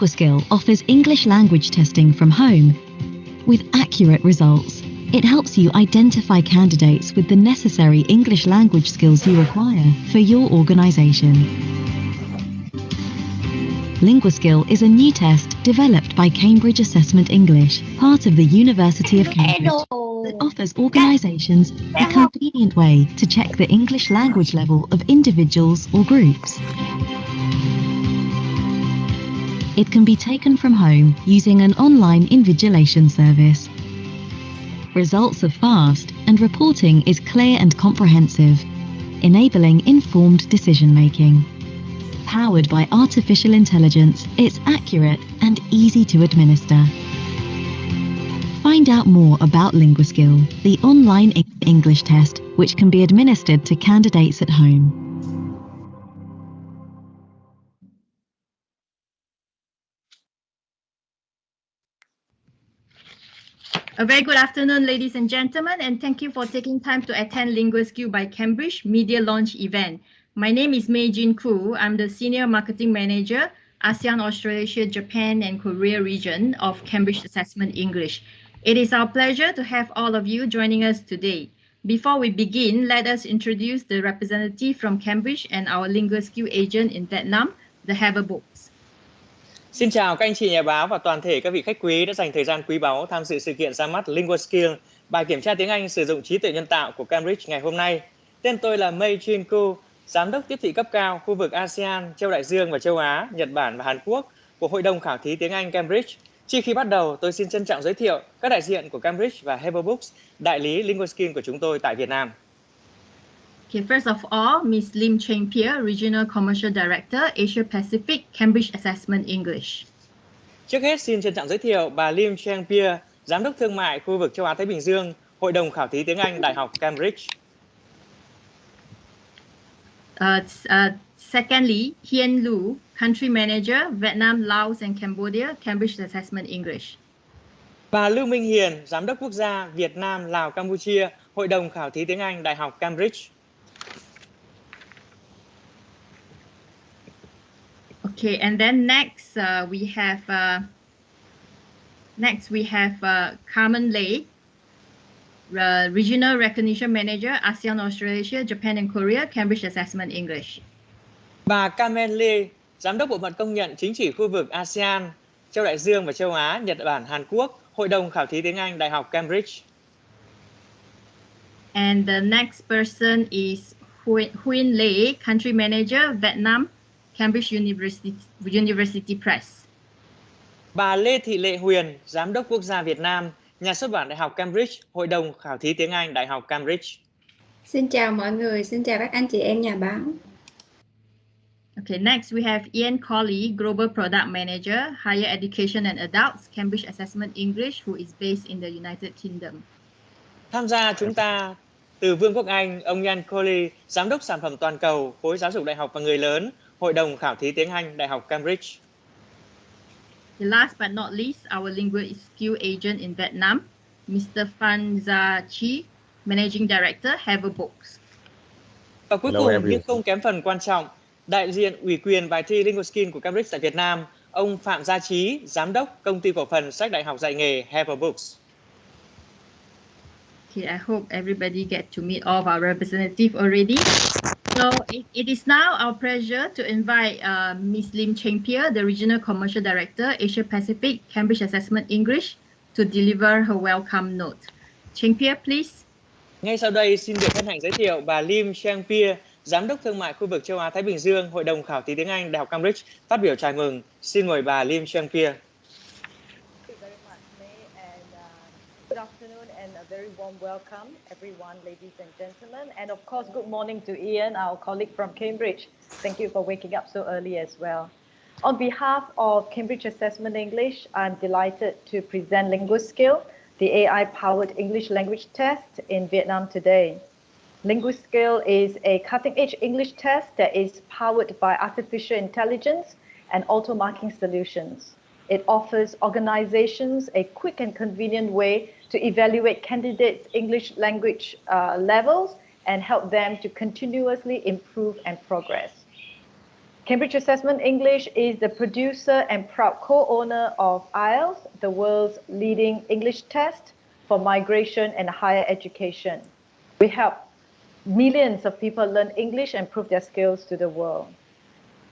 Linguaskill offers English language testing from home with accurate results. It helps you identify candidates with the necessary English language skills you require for your organization. Linguaskill is a new test developed by Cambridge Assessment English, part of the University of Cambridge, that offers organizations a convenient way to check the English language level of individuals or groups. It can be taken from home using an online invigilation service. Results are fast and reporting is clear and comprehensive, enabling informed decision-making. Powered by artificial intelligence, it's accurate and easy to administer. Find out more about Linguaskill, the online English test, which can be administered to candidates at home. A very good afternoon, ladies and gentlemen, and thank you for taking time to attend Linguaskill by Cambridge Media Launch event. My name is Mei Jin Koo. I'm the Senior Marketing Manager, ASEAN, Australasia, Japan, and Korea region of Cambridge Assessment English. It is our pleasure to have all of you joining us today. Before we begin, let us introduce the representative from Cambridge and our Linguaskill agent in Vietnam, the Haber Books. Xin chào các anh chị nhà báo và toàn thể các vị khách quý đã dành thời gian quý báu tham dự sự kiện ra mắt Linguaskill, bài kiểm tra tiếng Anh sử dụng trí tuệ nhân tạo của Cambridge ngày hôm nay. Tên tôi là Mei Jin Koo, Giám đốc tiếp thị cấp cao khu vực ASEAN, châu Đại Dương và châu Á, Nhật Bản và Hàn Quốc của Hội đồng khảo thí tiếng Anh Cambridge. Trước khi bắt đầu, tôi xin trân trọng giới thiệu các đại diện của Cambridge và Haber Books, đại lý Linguaskill của chúng tôi tại Việt Nam. Okay, first of all, Ms. Lim Cheng Pia, Regional Commercial Director, Asia Pacific, Cambridge Assessment English. Trước hết, xin trân trọng giới thiệu bà Lim Cheng Pia, Giám đốc Thương mại khu vực châu Á Thái Bình Dương, Hội đồng khảo thí tiếng Anh Đại học Cambridge. Secondly, Hien Lu, Country Manager, Vietnam, Laos, and Cambodia, Cambridge Assessment English. Bà Lưu Minh Hiền, Giám đốc Quốc gia Việt Nam, Lào, Campuchia, Hội đồng khảo thí tiếng Anh Đại học Cambridge. Okay, and then next we have Carmen Lei, Regional Recognition Manager, ASEAN, Australasia, Japan, and Korea, Cambridge Assessment English. Bà Carmen Lei, Giám đốc Bộ phận Công nhận Chính chỉ khu vực ASEAN, châu Đại Dương và châu Á, Nhật Bản, Hàn Quốc, Hội đồng khảo thí tiếng Anh Đại học Cambridge. And the next person is Huyen Lei, Country Manager, Vietnam, Cambridge University Press. Bà Lê Thị Lệ Huyền, Giám đốc Quốc gia Việt Nam, Nhà xuất bản Đại học Cambridge, Hội đồng khảo thí tiếng Anh Đại học Cambridge. Xin chào mọi người, xin chào các anh chị em nhà báo. Okay, next we have Ian Colley, Global Product Manager, Higher Education and Adults, Cambridge Assessment English, who is based in the United Kingdom. Tham gia chúng ta từ Vương quốc Anh, ông Ian Colley, Giám đốc Sản phẩm Toàn cầu, Khối Giáo dục Đại học và Người lớn, Hội đồng khảo thí tiếng Anh Đại học Cambridge. The last but not least, our Linguaskill agent in Vietnam, Mr. Phan Gia Chi, Managing Director, Haber Books. Và cuối cùng, nhưng không kém phần quan trọng, đại diện ủy quyền bài thi Linguaskill của Cambridge tại Việt Nam, ông Phạm Gia Trí, Giám đốc Công ty cổ phần sách đại học dạy nghề Haber Books. Okay, I hope everybody get to meet all of our representatives already. So it is now our pleasure to invite Ms. Lim Cheng Pia, the Regional Commercial Director, Asia Pacific, Cambridge Assessment English, to deliver her welcome note. Cheng Pia, please. Ngay sau đây, xin được hân hạnh giới thiệu bà Lim Cheng Pia, Giám đốc Thương mại khu vực châu Á Thái Bình Dương, Hội đồng khảo thí tiếng Anh Đại học Cambridge, phát biểu chào mừng. Xin mời bà Lim Cheng Pia. Good afternoon and a very warm welcome, everyone, ladies and gentlemen. And of course, good morning to Ian, our colleague from Cambridge. Thank you for waking up so early as well. On behalf of Cambridge Assessment English, I'm delighted to present Linguaskill, the AI-powered English language test in Vietnam today. Linguaskill is a cutting-edge English test that is powered by artificial intelligence and auto-marking solutions. It offers organizations a quick and convenient way to evaluate candidates' English language levels and help them to continuously improve and progress. Cambridge Assessment English is the producer and proud co-owner of IELTS, the world's leading English test for migration and higher education. We help millions of people learn English and prove their skills to the world.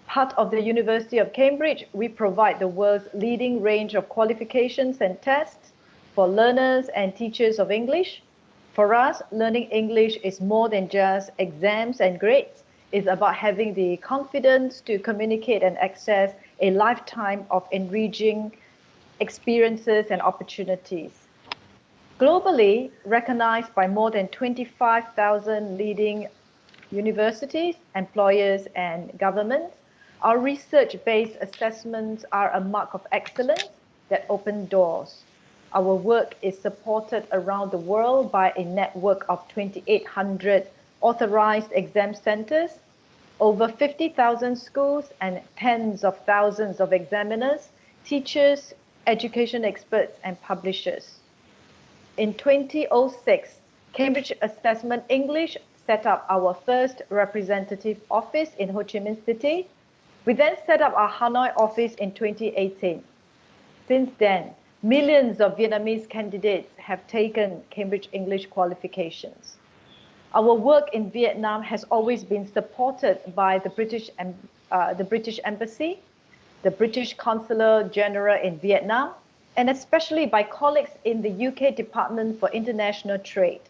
Part of the University of Cambridge, we provide the world's leading range of qualifications and tests for learners and teachers of English. For us, learning English is more than just exams and grades. It's about having the confidence to communicate and access a lifetime of enriching experiences and opportunities. Globally recognized by more than 25,000 leading universities, employers, and governments, our research-based assessments are a mark of excellence that open doors. Our work is supported around the world by a network of 2,800 authorized exam centers, over 50,000 schools, and tens of thousands of examiners, teachers, education experts, and publishers. In 2006, Cambridge Assessment English set up our first representative office in Ho Chi Minh City. We then set up our Hanoi office in 2018. Since then, millions of Vietnamese candidates have taken Cambridge English qualifications. Our work in Vietnam has always been supported by the British Embassy, the British Consular General in Vietnam, and especially by colleagues in the UK Department for International Trade.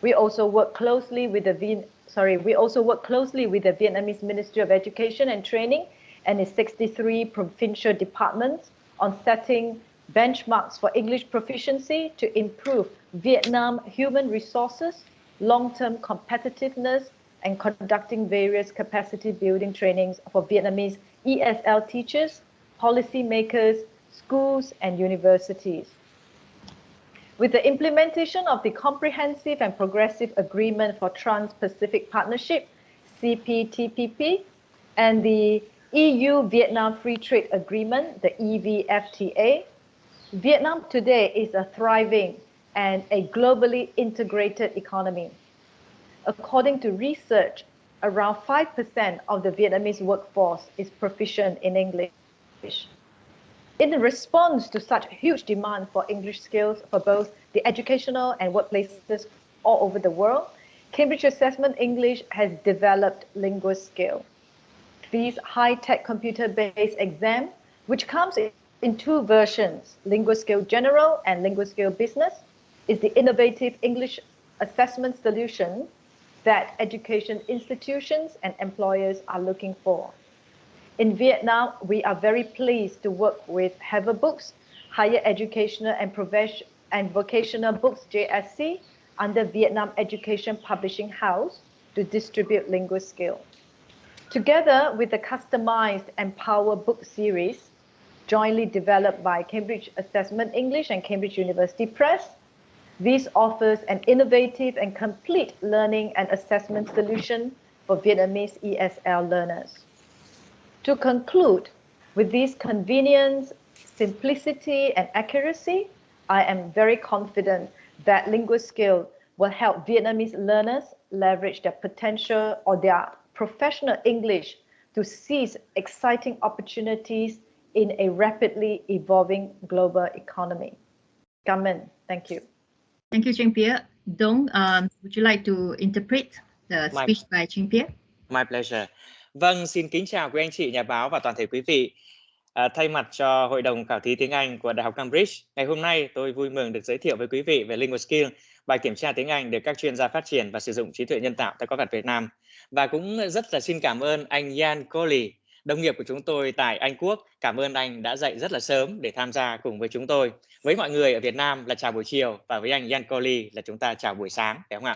We also work closely with the Vietnamese Ministry of Education and Training and its 63 provincial departments on setting benchmarks for English proficiency to improve Vietnam human resources, long-term competitiveness, and conducting various capacity building trainings for Vietnamese ESL teachers, policymakers, schools, and universities. With the implementation of the Comprehensive and Progressive Agreement for Trans-Pacific Partnership, CPTPP, and the EU-Vietnam Free Trade Agreement, the EVFTA, Vietnam today is a thriving and a globally integrated economy. According to research, around 5% of the Vietnamese workforce is proficient in English. In response to such huge demand for English skills for both the educational and workplaces all over the world, Cambridge Assessment English has developed Linguaskill. This high-tech computer-based exam, which comes in two versions, Linguaskill General and Linguaskill Business, is the innovative English assessment solution that education institutions and employers are looking for. In Vietnam, we are very pleased to work with Haver Books, Higher Educational and Vocational Books JSC, under Vietnam Education Publishing House to distribute Linguaskill. Together with the customized Empower book series, jointly developed by Cambridge Assessment English and Cambridge University Press, this offers an innovative and complete learning and assessment solution for Vietnamese ESL learners. To conclude, with this convenience, simplicity, and accuracy, I am very confident that Linguaskill will help Vietnamese learners leverage their potential or their professional English to seize exciting opportunities in a rapidly evolving global economy. Cảm ơn. Thank you. Thank you, Cheng Pia. Dong, would you like to interpret the speech by Cheng Pia? My pleasure. Vâng, xin kính chào quý anh chị nhà báo và toàn thể quý vị. Thay mặt cho Hội đồng Khảo thí tiếng Anh của Đại học Cambridge, ngày hôm nay tôi vui mừng được giới thiệu với quý vị về Linguaskill, bài kiểm tra tiếng Anh được các chuyên gia phát triển và sử dụng trí tuệ nhân tạo tại có mặt Việt Nam. Và cũng rất là xin cảm ơn anh Jan Coley, đồng nghiệp của chúng tôi tại Anh Quốc. Cảm ơn anh đã dậy rất là sớm để tham gia cùng với chúng tôi. Với mọi người ở Việt Nam là chào buổi chiều và với anh Jan Coley là chúng ta chào buổi sáng, phải không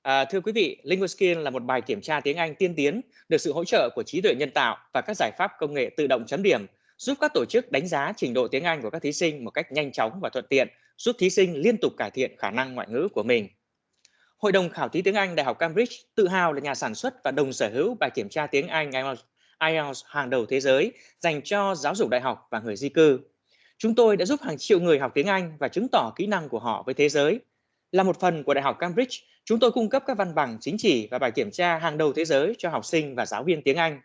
ạ? Thưa quý vị, Linguaskill là một bài kiểm tra tiếng Anh tiên tiến, được sự hỗ trợ của trí tuệ nhân tạo và các giải pháp công nghệ tự động chấm điểm, giúp các tổ chức đánh giá trình độ tiếng Anh của các thí sinh một cách nhanh chóng và thuận tiện, giúp thí sinh liên tục cải thiện khả năng ngoại ngữ của mình. Hội đồng Khảo thí tiếng Anh Đại học Cambridge tự hào là nhà sản xuất và đồng sở hữu bài kiểm tra tiếng Anh IELTS hàng đầu thế giới dành cho giáo dục đại học và người di cư. Chúng tôi đã giúp hàng triệu người học tiếng Anh và chứng tỏ kỹ năng của họ với thế giới. Là một phần của Đại học Cambridge, chúng tôi cung cấp các văn bằng chứng chỉ và bài kiểm tra hàng đầu thế giới cho học sinh và giáo viên tiếng Anh.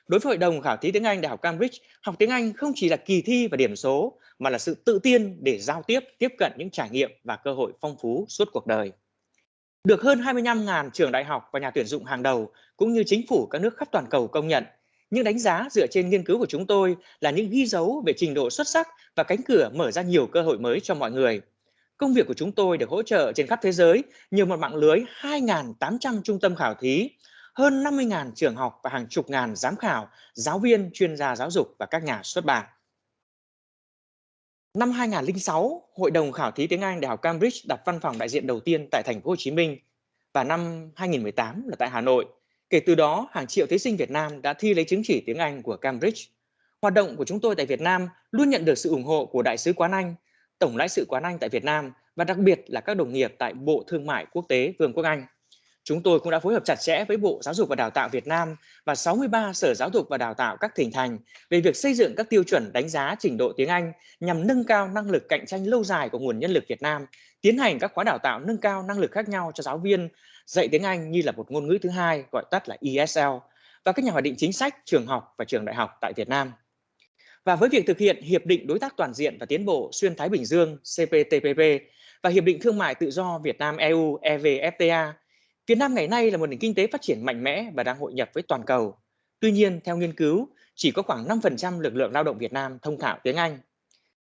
Đối với Hội đồng Khảo thí tiếng Anh Đại học Cambridge, học tiếng Anh không chỉ là kỳ thi và điểm số, mà là sự tự tin để giao tiếp cận những trải nghiệm và cơ hội phong phú suốt cuộc đời. Được hơn 25.000 trường đại học và nhà tuyển dụng hàng đầu, cũng như chính phủ các nước khắp toàn cầu công nhận, những đánh giá dựa trên nghiên cứu của chúng tôi là những ghi dấu về trình độ xuất sắc và cánh cửa mở ra nhiều cơ hội mới cho mọi người. Công việc của chúng tôi được hỗ trợ trên khắp thế giới nhờ một mạng lưới 2.800 trung tâm khảo thí, hơn 50.000 trường học và hàng chục ngàn giám khảo, giáo viên, chuyên gia giáo dục và các nhà xuất bản. Năm 2006, Hội đồng Khảo thí tiếng Anh Đại học Cambridge đặt văn phòng đại diện đầu tiên tại thành phố Hồ Chí Minh và năm 2018 là tại Hà Nội. Kể từ đó, hàng triệu thí sinh Việt Nam đã thi lấy chứng chỉ tiếng Anh của Cambridge. Hoạt động của chúng tôi tại Việt Nam luôn nhận được sự ủng hộ của Đại sứ quán Anh, Tổng lãnh sự quán Anh tại Việt Nam và đặc biệt là các đồng nghiệp tại Bộ Thương mại Quốc tế Vương quốc Anh. Chúng tôi cũng đã phối hợp chặt chẽ với Bộ Giáo dục và Đào tạo Việt Nam và 63 sở giáo dục và đào tạo các tỉnh thành về việc xây dựng các tiêu chuẩn đánh giá trình độ tiếng Anh nhằm nâng cao năng lực cạnh tranh lâu dài của nguồn nhân lực Việt Nam, tiến hành các khóa đào tạo nâng cao năng lực khác nhau cho giáo viên dạy tiếng Anh như là một ngôn ngữ thứ hai, gọi tắt là ESL, và các nhà hoạch định chính sách, trường học và trường đại học tại Việt Nam. Và với việc thực hiện Hiệp định Đối tác Toàn diện và Tiến bộ Xuyên Thái Bình Dương CPTPP và Hiệp định Thương mại Tự do Việt Nam-EU EVFTA, Việt Nam ngày nay là một nền kinh tế phát triển mạnh mẽ và đang hội nhập với toàn cầu. Tuy nhiên, theo nghiên cứu, chỉ có khoảng 5% lực lượng lao động Việt Nam thông thạo tiếng Anh.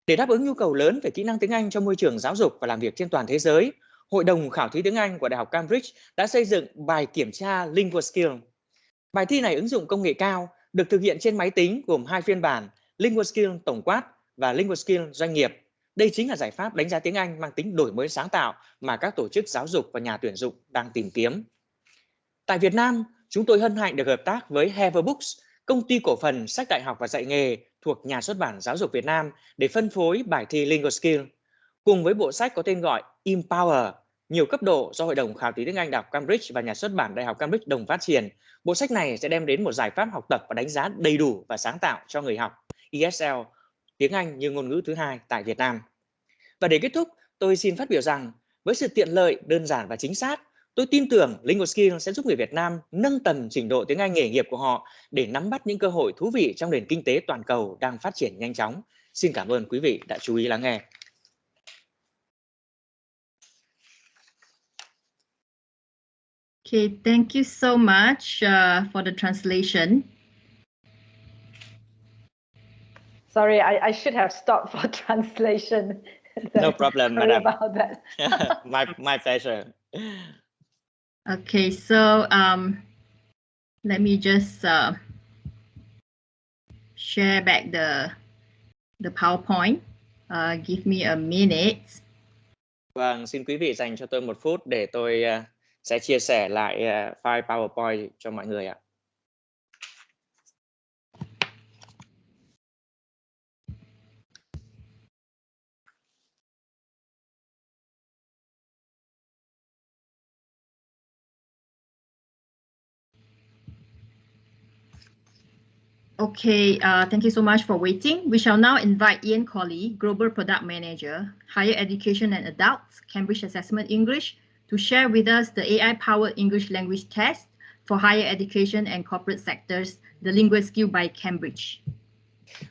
Để đáp ứng nhu cầu lớn về kỹ năng tiếng Anh cho môi trường giáo dục và làm việc trên toàn thế giới, Hội đồng Khảo thí tiếng Anh của Đại học Cambridge đã xây dựng bài kiểm tra Linguaskill. Bài thi này ứng dụng công nghệ cao, được thực hiện trên máy tính gồm 2 phiên bản, Linguaskill tổng quát và Linguaskill doanh nghiệp. Đây chính là giải pháp đánh giá tiếng Anh mang tính đổi mới sáng tạo mà các tổ chức giáo dục và nhà tuyển dụng đang tìm kiếm. Tại Việt Nam, chúng tôi hân hạnh được hợp tác với Haver Books, công ty cổ phần sách đại học và dạy nghề thuộc Nhà xuất bản Giáo dục Việt Nam để phân phối bài thi Linguaskill. Cùng với bộ sách có tên gọi Empower, nhiều cấp độ do Hội đồng Khảo thí tiếng Anh Đại học Cambridge và Nhà xuất bản Đại học Cambridge đồng phát triển, bộ sách này sẽ đem đến một giải pháp học tập và đánh giá đầy đủ và sáng tạo cho người học ESL, tiếng Anh như ngôn ngữ thứ hai tại Việt Nam. Và để kết thúc, tôi xin phát biểu rằng với sự tiện lợi, đơn giản và chính xác, tôi tin tưởng Linguaskill sẽ giúp người Việt Nam nâng tầm trình độ tiếng Anh nghề nghiệp của họ để nắm bắt những cơ hội thú vị trong nền kinh tế toàn cầu đang phát triển nhanh chóng. Xin cảm ơn quý vị đã chú ý lắng nghe. Okay, thank you so much for the translation. Sorry, I should have stopped for translation. No problem, Sorry madam. about that. My pleasure. Okay, so let me just share back the PowerPoint. Give me a minute. Vâng, xin quý vị dành cho tôi 1 phút để tôi sẽ chia sẻ lại file PowerPoint cho mọi người ạ. Okay, thank you so much for waiting. We shall now invite Ian Colley, Global Product Manager, Higher Education and Adults, Cambridge Assessment English, to share with us the AI-powered English language test for higher education and corporate sectors, the Linguaskill by Cambridge.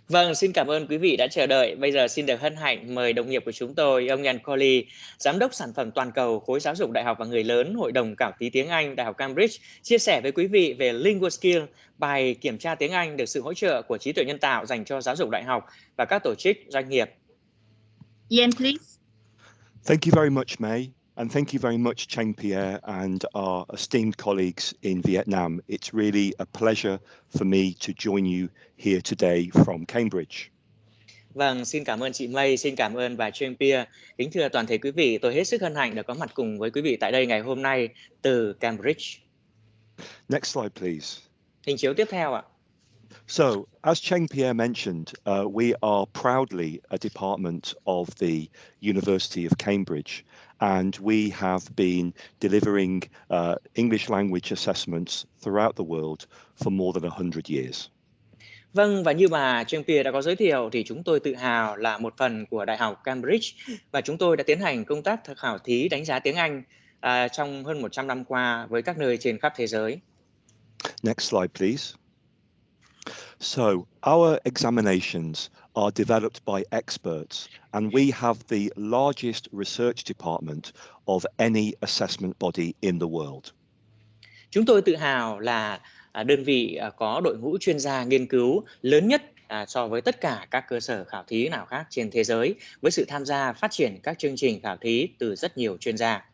Vâng, xin cảm ơn quý vị đã chờ đợi. Bây giờ xin được hân hạnh mời đồng nghiệp của chúng tôi, ông Ian Colley, Giám đốc sản phẩm toàn cầu khối giáo dục đại học và người lớn Hội đồng Khảo thí tiếng Anh Đại học Cambridge, chia sẻ với quý vị về Linguaskill, bài kiểm tra tiếng Anh được sự hỗ trợ của trí tuệ nhân tạo dành cho giáo dục đại học và các tổ chức doanh nghiệp. Ian, please. Thank you very much, May. And thank you very much, Cheng Pierre and our esteemed colleagues in Vietnam. It's really a pleasure for me to join you here today from Cambridge. Vâng, xin cảm ơn chị May, xin cảm ơn bà Cheng Pierre. Kính thưa toàn thể quý vị, tôi hết sức hân hạnh được có mặt cùng với quý vị tại đây ngày hôm nay từ Cambridge. Next slide, please. Hình chiếu tiếp theo ạ. So, as Cheng Pierre mentioned, we are proudly a department of the University of Cambridge, and we have been delivering English language assessments throughout the world for more than 100 years. Vâng, và như bà Cheng Pierre đã có giới thiệu thì chúng tôi tự hào là một phần của Đại học Cambridge và chúng tôi đã tiến hành công tác khảo thí đánh giá tiếng Anh trong hơn 100 năm qua với các nơi trên khắp thế giới. Next slide, please. So our examinations are developed by experts, and we have the largest research department of any assessment body in the world. Chúng tôi tự hào là đơn vị có đội ngũ chuyên gia nghiên cứu lớn nhất so với tất cả các cơ sở khảo thí nào khác trên thế giới, với sự tham gia phát triển các chương trình khảo thí từ rất nhiều chuyên gia.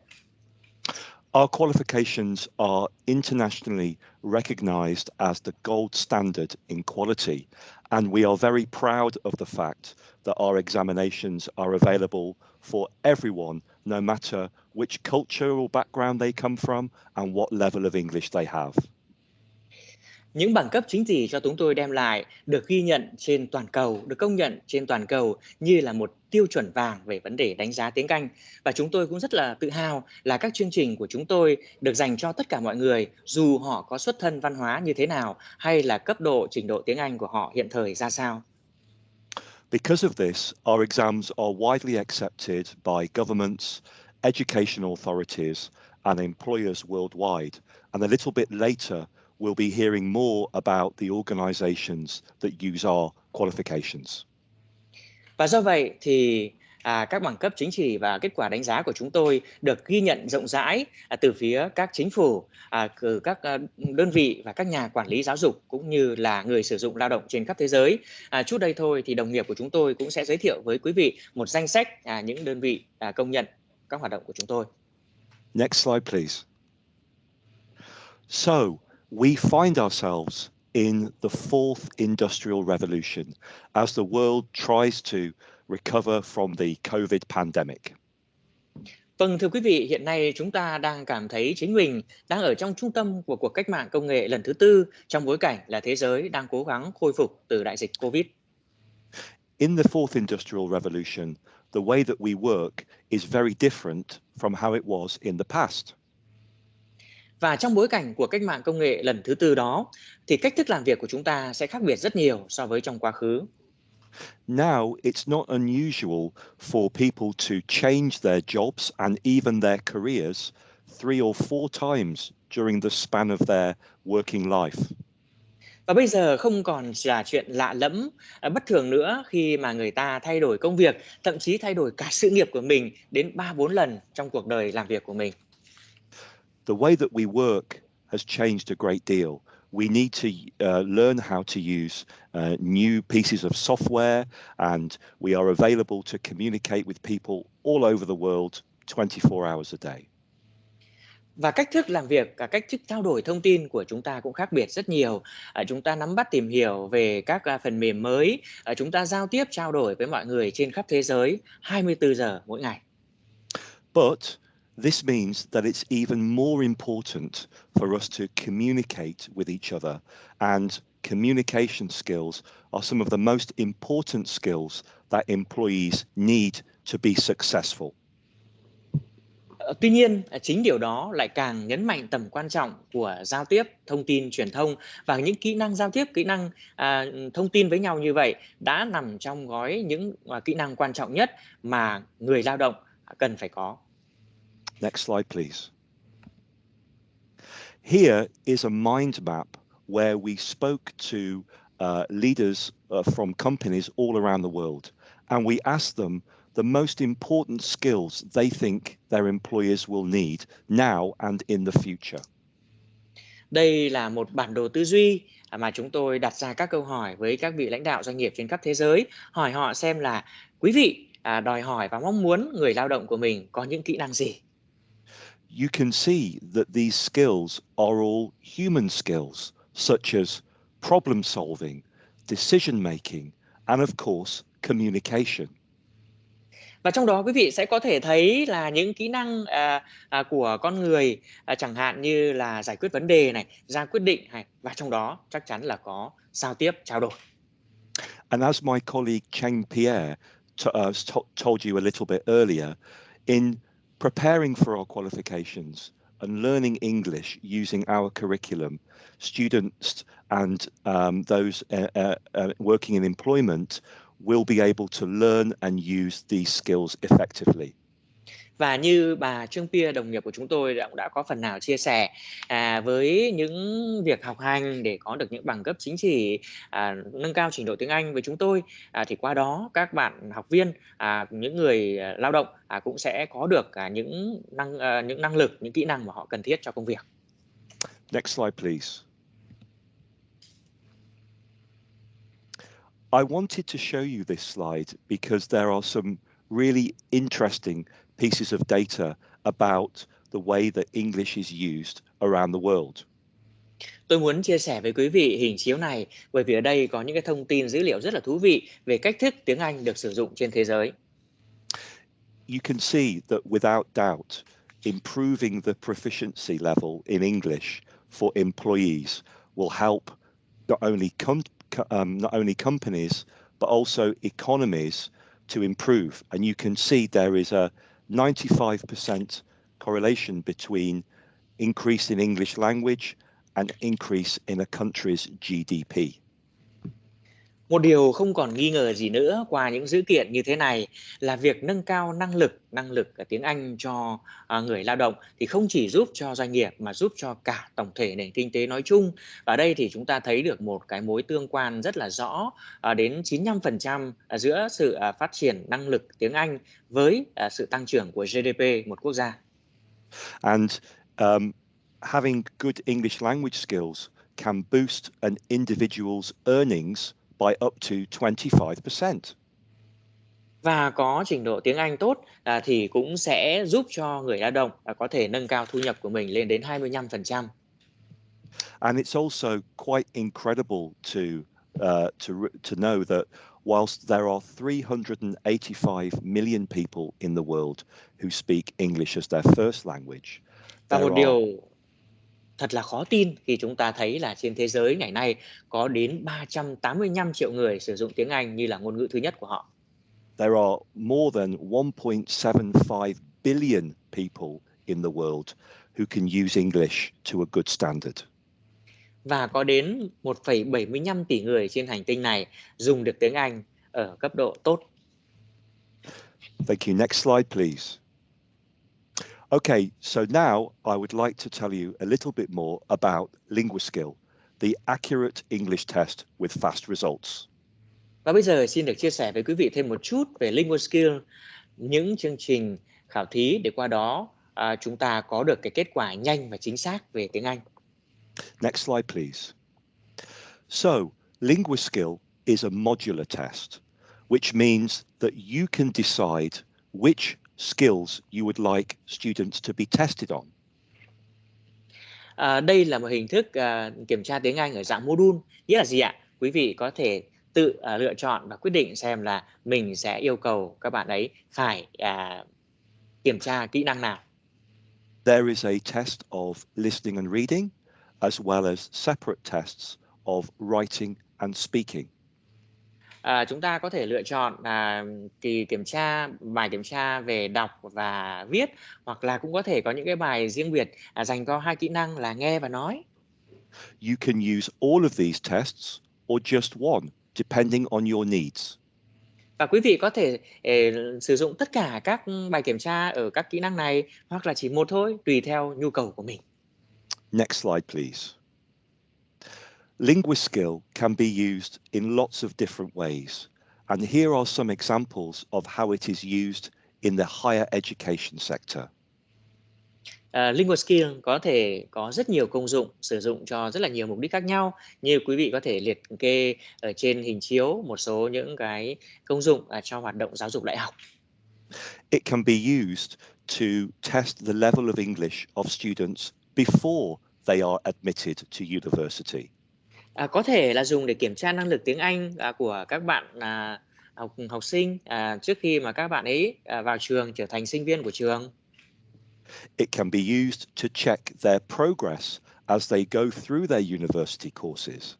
Our qualifications are internationally recognized as the gold standard in quality, and we are very proud of the fact that our examinations are available for everyone, no matter which cultural background they come from and what level of English they have. Những bằng cấp chứng chỉ cho chúng tôi đem lại được ghi nhận trên toàn cầu, được công nhận trên toàn cầu như là một tiêu chuẩn vàng về vấn đề đánh giá tiếng Anh. Và chúng tôi cũng rất là tự hào là các chương trình của chúng tôi được dành cho tất cả mọi người, dù họ có xuất thân văn hóa như thế nào hay là cấp độ trình độ tiếng Anh của họ hiện thời ra sao. Because of this, our exams are widely accepted by governments, education authorities, and employers worldwide. And a little bit later, we'll be hearing more about the organizations that use our qualifications. Và do vậy thì các bằng cấp chứng chỉ và kết quả đánh giá của chúng tôi được ghi nhận rộng rãi từ phía các chính phủ, từ các đơn vị và các nhà quản lý giáo dục cũng như là người sử dụng lao động trên khắp thế giới. Chút đây thôi thì đồng nghiệp của chúng tôi cũng sẽ giới thiệu với quý vị một danh sách những đơn vị công nhận các hoạt động của chúng tôi. Next slide, please. So, we find ourselves in the fourth industrial revolution as the world tries to recover from the COVID pandemic. Vâng, thưa quý vị, hiện nay chúng ta đang cảm thấy chính mình đang ở trong trung tâm của cuộc cách mạng công nghệ lần thứ tư trong bối cảnh là thế giới đang cố gắng khôi phục từ đại dịch Covid. In the fourth industrial revolution, the way that we work is very different from how it was in the past. Và trong bối cảnh của cách mạng công nghệ lần thứ tư đó, thì cách thức làm việc của chúng ta sẽ khác biệt rất nhiều so với trong quá khứ. Now, it's not unusual for people to change their jobs and even their careers 3 or 4 times during the span of their working life. Và bây giờ không còn là chuyện lạ lẫm, bất thường nữa khi mà người ta thay đổi công việc, thậm chí thay đổi cả sự nghiệp của mình đến 3-4 lần trong cuộc đời làm việc của mình. The way that we work has changed a great deal. We need to learn how to use new pieces of software, and we are available to communicate with people all over the world 24 hours a day. Và cách thức làm việc, cả cách thức trao đổi thông tin của chúng ta cũng khác biệt rất nhiều. Chúng ta nắm bắt tìm hiểu về các phần mềm mới, chúng ta giao tiếp trao đổi với mọi người trên khắp thế giới 24 giờ mỗi ngày. But this means that it's even more important for us to communicate with each other, and communication skills are some of the most important skills that employees need to be successful. Tuy nhiên, chính điều đó lại càng nhấn mạnh tầm quan trọng của giao tiếp, thông tin, truyền thông và những kỹ năng giao tiếp, kỹ năng thông tin với nhau như vậy đã nằm trong gói những kỹ năng quan trọng nhất mà người lao động cần phải có. Next slide, please. Here is a mind map where we spoke to leaders from companies all around the world, and we asked them the most important skills they think their employers will need now and in the future. Đây là một bản đồ tư duy mà chúng tôi đặt ra các câu hỏi với các vị lãnh đạo doanh nghiệp trên khắp thế giới, hỏi họ xem là quý vị đòi hỏi và mong muốn người lao động của mình có những kỹ năng gì. You can see that these skills are all human skills, such as problem solving, decision making, and of course, communication. Và trong đó quý vị sẽ có thể thấy là những kỹ năng của con người, chẳng hạn như là giải quyết vấn đề này, ra quyết định này, và trong đó chắc chắn là có giao tiếp, trao đổi. And as my colleague Cheng Pierre told you a little bit earlier, in preparing for our qualifications and learning English using our curriculum, students and those working in employment will be able to learn and use these skills effectively. Và như bà Trương Pia, đồng nghiệp của chúng tôi cũng đã có phần nào chia sẻ với những việc học hành để có được những bằng cấp chính trị, nâng cao trình độ tiếng Anh với chúng tôi, thì qua đó các bạn học viên, những người lao động cũng sẽ có được những năng lực, những kỹ năng mà họ cần thiết cho công việc. Next slide, please. I wanted to show you this slide because there are some really interesting pieces of data about the way that English is used around the world. Tôi muốn chia sẻ với quý vị hình chiếu này bởi vì ở đây có những cái thông tin dữ liệu rất là thú vị về cách thức tiếng Anh được sử dụng trên thế giới. You can see that without doubt, improving the proficiency level in English for employees will help not only companies but also economies to improve. And you can see there is a 95% correlation between increase in English language and increase in a country's GDP. Một điều không còn nghi ngờ gì nữa qua những dữ kiện như thế này là việc nâng cao năng lực tiếng Anh cho người lao động thì không chỉ giúp cho doanh nghiệp mà giúp cho cả tổng thể nền kinh tế nói chung. Và ở đây thì chúng ta thấy được một cái mối tương quan rất là rõ đến 95% giữa sự phát triển năng lực tiếng Anh với sự tăng trưởng của GDP một quốc gia. And having good English language skills can boost an individual's earnings by up to 25%. Và có trình độ tiếng Anh tốt thì cũng sẽ giúp cho người lao động có thể nâng cao thu nhập của mình lên đến 25%. And it's also quite incredible to know that whilst there are 385 million people in the world who speak English as their first language, Và một there are điều thật là khó tin khi chúng ta thấy là trên thế giới ngày nay có đến 385 triệu người sử dụng tiếng Anh như là ngôn ngữ thứ nhất của họ. there are more than 1.75 billion people in the world who can use English to a good standard. Và có đến 1,75 tỷ người trên hành tinh này dùng được tiếng Anh ở cấp độ tốt. Thank you. Next slide, please. Okay, so now I would like to tell you a little bit more about Linguaskill, the accurate English test with fast results. Và bây giờ xin được chia sẻ với quý vị thêm một chút về Linguaskill, những chương trình khảo thí để qua đó chúng ta có được cái kết quả nhanh và chính xác về tiếng Anh. Next slide, please. So, Linguaskill is a modular test, which means that you can decide which skills you would like students to be tested on. Đây là một hình thức kiểm tra tiếng Anh ở dạng module. Nghĩa là gì ạ? Quý vị có thể tự lựa chọn và quyết định xem là mình sẽ yêu cầu các bạn ấy phải kiểm tra kỹ năng nào. There is a test of listening and reading, as well as separate tests of writing and speaking. Chúng ta có thể lựa chọn bài kiểm tra về đọc và viết, hoặc là cũng có thể có những cái bài riêng biệt dành cho hai kỹ năng là nghe và nói. You can use all of these tests or just one, depending on your needs. Và quý vị có thể sử dụng tất cả các bài kiểm tra ở các kỹ năng này hoặc là chỉ một thôi, tùy theo nhu cầu của mình. Next slide, please. Linguaskill can be used in lots of different ways, and here are some examples of how it is used in the higher education sector. Linguaskill có thể có rất nhiều công dụng, sử dụng cho rất là nhiều mục đích khác nhau. Như quý vị có thể liệt kê ở trên hình chiếu một số những cái công dụng cho hoạt động giáo dục đại học. It can be used to test the level of English of students before they are admitted to university. Có thể là dùng để kiểm tra năng lực tiếng Anh của các bạn học sinh trước khi mà các bạn ấy vào trường trở thành sinh viên của trường. It can be used to check their progress as they go through their university courses.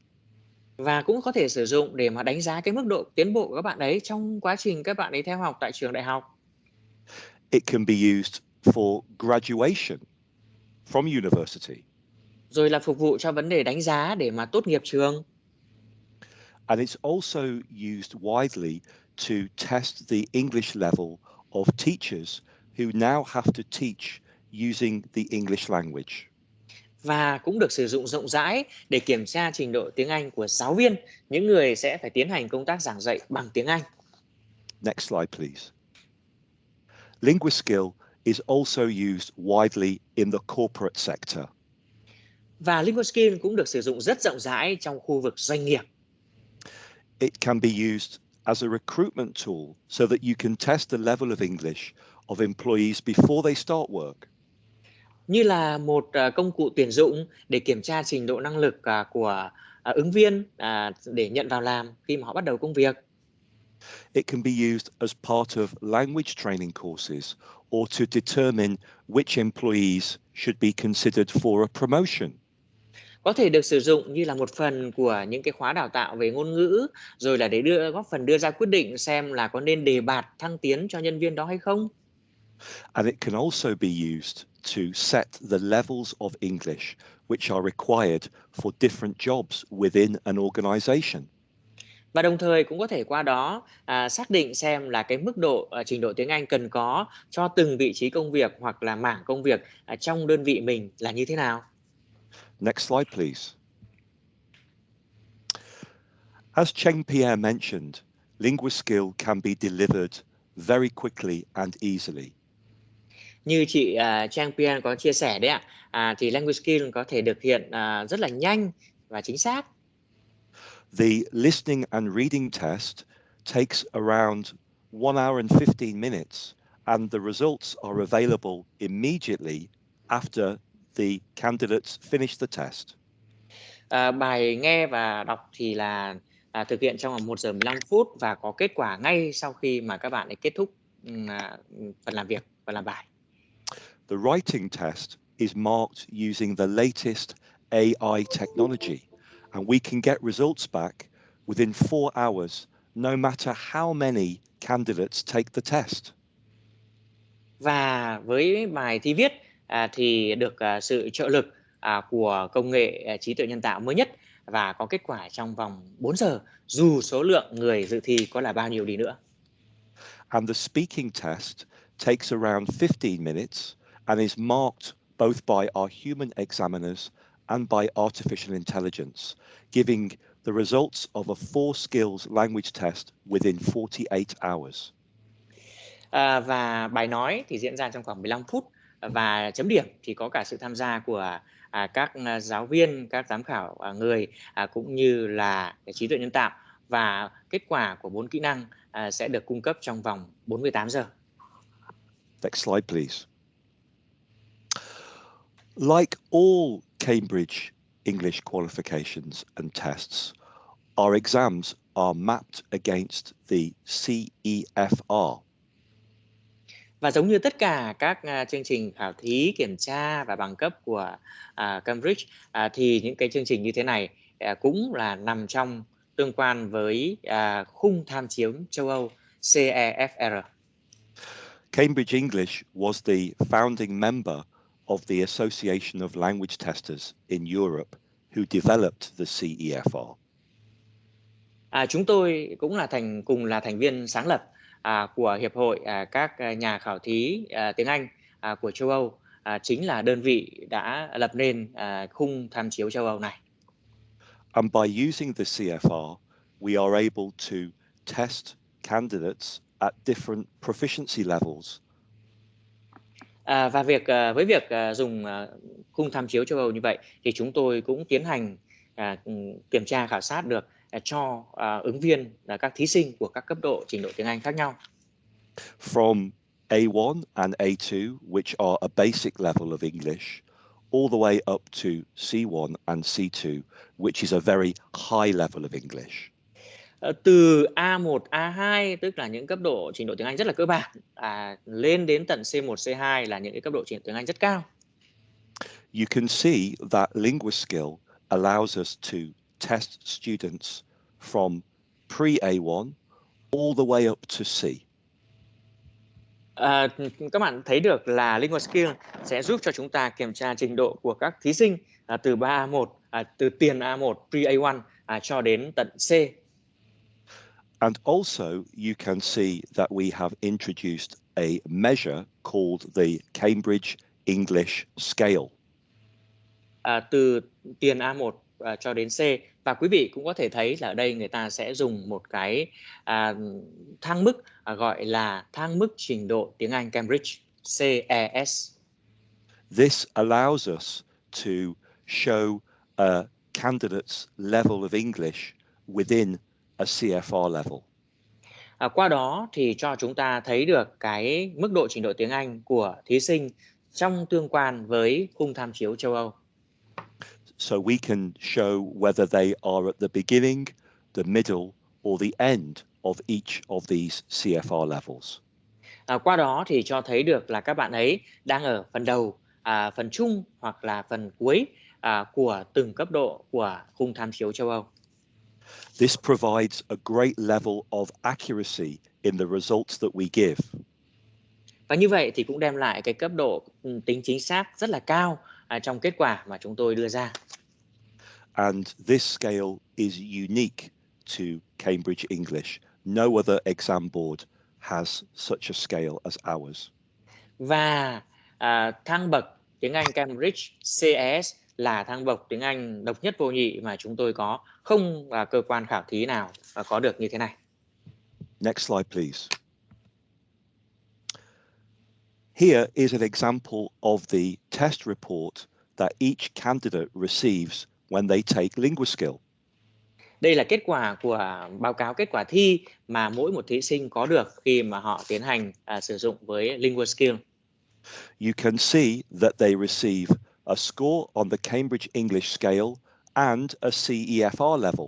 Và cũng có thể sử dụng để mà đánh giá cái mức độ tiến bộ của các bạn ấy trong quá trình các bạn ấy theo học tại trường đại học. It can be used for graduation from university. Rồi là phục vụ cho vấn đề đánh giá để mà tốt nghiệp trường. And it's also used widely to test the English level of teachers who now have to teach using the English language. Và cũng được sử dụng rộng rãi để kiểm tra trình độ tiếng Anh của giáo viên, những người sẽ phải tiến hành công tác giảng dạy bằng tiếng Anh. Next slide, please. Linguaskill is also used widely in the corporate sector. Và Linguaskill cũng được sử dụng rất rộng rãi trong khu vực doanh nghiệp. It can be used as a recruitment tool so that you can test the level of English of employees before they start work. Như là một công cụ tuyển dụng để kiểm tra trình độ năng lực của ứng viên để nhận vào làm khi mà họ bắt đầu công việc. It can be used as part of language training courses or to determine which employees should be considered for a promotion. Có thể được sử dụng như là một phần của những cái khóa đào tạo về ngôn ngữ, rồi là để góp phần đưa ra quyết định xem là có nên đề bạt thăng tiến cho nhân viên đó hay không. And it can also be used to set the levels of English which are required for different jobs within an organization. Và đồng thời cũng có thể qua đó xác định xem là cái mức độ trình độ tiếng Anh cần có cho từng vị trí công việc hoặc là mảng công việc trong đơn vị mình là như thế nào. Next slide, please. As Cheng Pierre mentioned, Linguaskill can be delivered very quickly and easily. Như chị Trang Pierre có chia sẻ đấy ạ, thì Linguaskill có thể được hiện rất là nhanh và chính xác. The listening and reading test takes around 1 hour and 15 minutes, and the results are available immediately after the candidates finish the test. Bài nghe và đọc thì là thực hiện trong 1 giờ 15 phút và có kết quả ngay sau khi mà các bạn ấy kết thúc phần làm việc và làm bài. The writing test is marked using the latest AI technology, and we can get results back within 4 hours, no matter how many candidates take the test. Và với bài thi viết thì được sự trợ lực của công nghệ trí tuệ nhân tạo mới nhất và có kết quả trong vòng 4 giờ, dù số lượng người dự thi có là bao nhiêu đi nữa. And the speaking test takes around 15 minutes and is marked both by our human examiners and by artificial intelligence, giving the results of a 4 skills language test within 48 hours. Và bài nói thì diễn ra trong khoảng 15 phút và chấm điểm thì có cả sự tham gia của các giáo viên, các giám khảo người cũng như là trí tuệ nhân tạo, và kết quả của 4 kỹ năng sẽ được cung cấp trong vòng 48 giờ. Next slide, please. Like all Cambridge English qualifications and tests, our exams are mapped against the CEFR. Và giống như tất cả các chương trình khảo thí, kiểm tra và bằng cấp của Cambridge thì những cái chương trình như thế này cũng là nằm trong tương quan với khung tham chiếu châu Âu CEFR. Cambridge English was the founding member of the Association of Language Testers in Europe who developed the CEFR. Chúng tôi cũng là cùng là thành viên sáng lập của Hiệp hội các nhà khảo thí tiếng Anh của châu Âu, chính là đơn vị đã lập nên khung tham chiếu châu Âu này. And by using the CFR, we are able to test candidates at different proficiency levels. Và với việc dùng khung tham chiếu châu Âu như vậy thì chúng tôi cũng tiến hành kiểm tra khảo sát được cho ứng viên các thí sinh của các cấp độ trình độ tiếng Anh khác nhau. From A1 and A2, which are a basic level of English, all the way up to C1 and C2, which is a very high level of English. Từ A1, A2 tức là những cấp độ trình độ tiếng Anh rất là cơ bản, lên đến tận C1, C2 là những cái cấp độ trình độ tiếng Anh rất cao. You can see that Linguaskill allows us to test students from pre-A1 all the way up to C. Các bạn thấy được là Linguaskill sẽ giúp cho chúng ta kiểm tra trình độ của các thí sinh từ 3A1, từ tiền A1 pre-A1 cho đến tận C. And also you can see that we have introduced a measure called the Cambridge English Scale. Từ tiền A1 cho đến C, và quý vị cũng có thể thấy là ở đây người ta sẽ dùng một cái thang mức gọi là thang mức trình độ tiếng Anh Cambridge CES. This allows us to show a candidate's level of English within a CFR level. Qua đó thì cho chúng ta thấy được cái mức độ trình độ tiếng Anh của thí sinh trong tương quan với khung tham chiếu châu Âu. So we can show whether they are at the beginning, the middle, or the end of each of these CFR levels. Qua đó thì cho thấy được là các bạn ấy đang ở phần đầu, phần trung hoặc là phần cuối của từng cấp độ của khung tham chiếu châu Âu. This provides a great level of accuracy in the results that we give. Và như vậy thì cũng đem lại cái cấp độ tính chính xác rất là cao trong kết quả mà chúng tôi đưa ra. And this scale is unique to Cambridge English. No other exam board has such a scale as ours. Và thang bậc tiếng Anh Cambridge CES là thang bậc tiếng Anh độc nhất vô nhị mà chúng tôi có, không cơ quan khảo thí nào có được như thế này. Next slide, please. Here is an example of the test report that each candidate receives when they take Linguaskill. Đây là kết quả của báo cáo kết quả thi mà mỗi một thí sinh có được khi mà họ tiến hành sử dụng với Linguaskill. You can see that they receive a score on the Cambridge English scale and a CEFR level.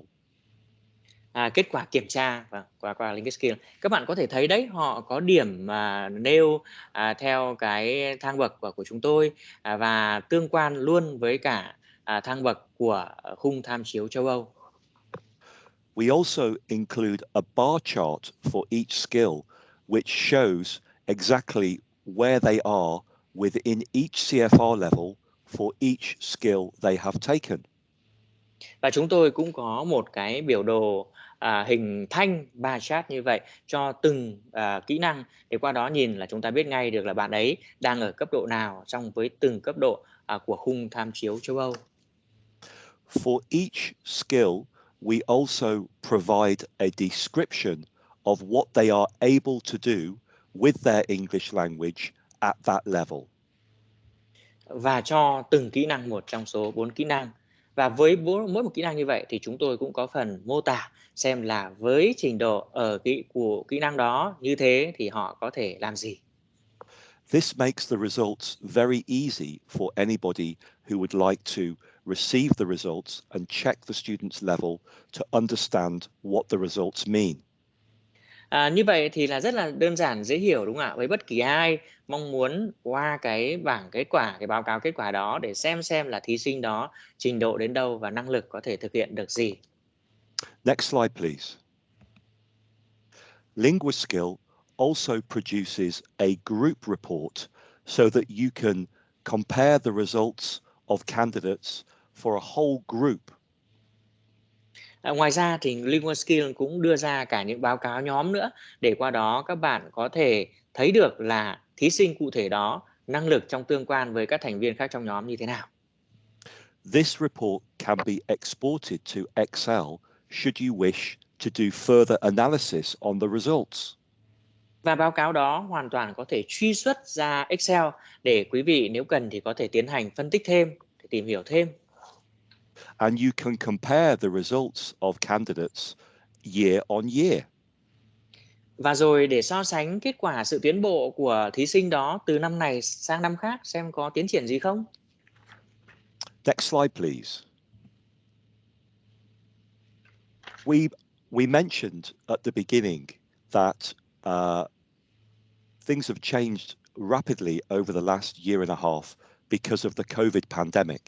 Kết quả kiểm tra qua Linguaskill, các bạn có thể thấy đấy, họ có điểm nêu theo cái thang bậc của chúng tôi và tương quan luôn với cả thang bậc của khung tham chiếu châu Âu. We also include a bar chart for each skill, which shows exactly where they are within each CFR level for each skill they have taken. Và chúng tôi cũng có một cái biểu đồ hình thanh bar chart như vậy cho từng kỹ năng, để qua đó nhìn là chúng ta biết ngay được là bạn ấy đang ở cấp độ nào trong với từng cấp độ của khung tham chiếu châu Âu. For each skill, we also provide a description of what they are able to do with their English language at that level. Và cho từng kỹ năng một trong số 4 kỹ năng. Và với mỗi một kỹ năng như vậy thì chúng tôi cũng có phần mô tả xem là với trình độ ở của kỹ năng đó như thế thì họ có thể làm gì. This makes the results very easy for anybody who would like to receive the results and check the student's level to understand what the results mean. Như vậy thì là rất là đơn giản, dễ hiểu đúng không ạ? Với bất kỳ ai mong muốn qua cái bảng kết quả, cái báo cáo kết quả đó để xem là thí sinh đó trình độ đến đâu và năng lực có thể thực hiện được gì. Next slide, please. Linguaskill also produces a group report so that you can compare the results of candidates for a whole group. Ngoài ra thì Linguaskill cũng đưa ra cả những báo cáo nhóm nữa, để qua đó các bạn có thể thấy được là thí sinh cụ thể đó năng lực trong tương quan với các thành viên khác trong nhóm như thế nào. This report can be exported to Excel should you wish to do further analysis on the results. Và báo cáo đó hoàn toàn có thể truy xuất ra Excel để quý vị nếu cần thì có thể tiến hành phân tích thêm, để tìm hiểu thêm. And you can compare the results of candidates year on year. Và rồi để so sánh kết quả sự tiến bộ của thí sinh đó từ năm này sang năm khác xem có tiến triển gì không. Next slide, please. We mentioned at the beginning that things have changed rapidly over the last year and a half because of the COVID pandemic.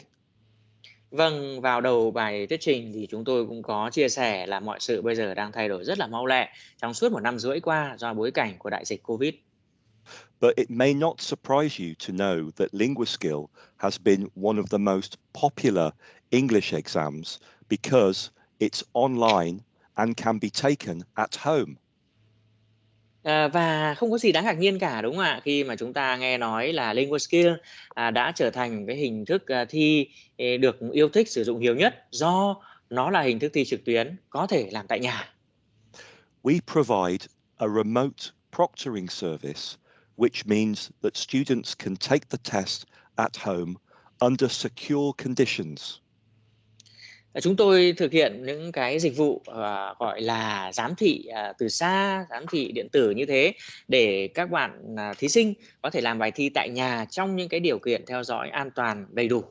Vâng, vào đầu bài thuyết trình thì chúng tôi cũng có chia sẻ là mọi sự bây giờ đang thay đổi rất là mau lẹ trong suốt 1 năm rưỡi qua do bối cảnh của đại dịch Covid. But it may not surprise you to know that Linguaskill has been one of the most popular English exams because it's online and can be taken at home. Và không có gì đáng ngạc nhiên cả, đúng không ạ? Khi mà chúng ta nghe nói là Linguaskill đã trở thành cái hình thức thi được yêu thích sử dụng nhiều nhất do nó là hình thức thi trực tuyến, có thể làm tại nhà. We provide a remote proctoring service, which means that students can take the test at home under secure conditions. Chúng tôi thực hiện những cái dịch vụ gọi là giám thị từ xa, giám thị điện tử như thế để các bạn thí sinh có thể làm bài thi tại nhà trong những cái điều kiện theo dõi an toàn đầy đủ.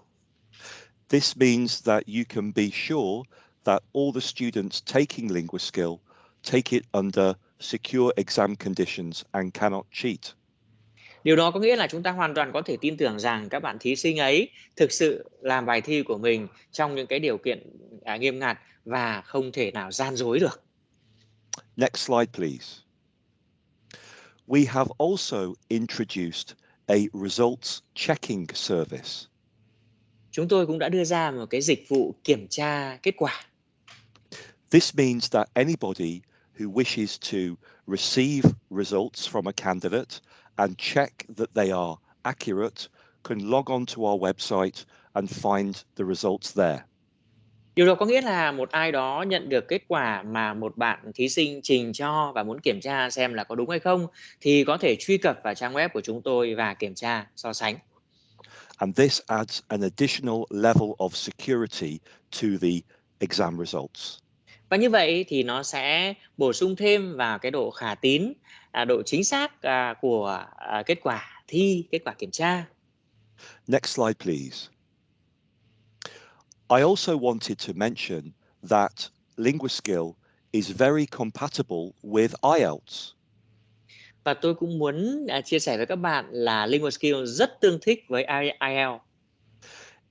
This means that you can be sure that all the students taking Linguaskill take it under secure exam conditions and cannot cheat. Điều đó có nghĩa là chúng ta hoàn toàn có thể tin tưởng rằng các bạn thí sinh ấy thực sự làm bài thi của mình trong những cái điều kiện nghiêm ngặt và không thể nào gian dối được. Next slide, please. We have also introduced a results checking service. Chúng tôi cũng đã đưa ra một cái dịch vụ kiểm tra kết quả. This means that anybody who wishes to receive results from a candidate and check that they are accurate can log on to our website and find the results there. Điều đó có nghĩa là một ai đó nhận được kết quả mà một bạn thí sinh trình cho và muốn kiểm tra xem là có đúng hay không thì có thể truy cập vào trang web của chúng tôi và kiểm tra, so sánh. And this adds an additional level of security to the exam results. Và như vậy thì nó sẽ bổ sung thêm vào cái độ khả tín, độ chính xác của kết quả thi, kết quả kiểm tra. Next slide, please. I also wanted to mention that Linguaskill is very compatible with IELTS. Và tôi cũng muốn chia sẻ với các bạn là Linguaskill rất tương thích với IELTS.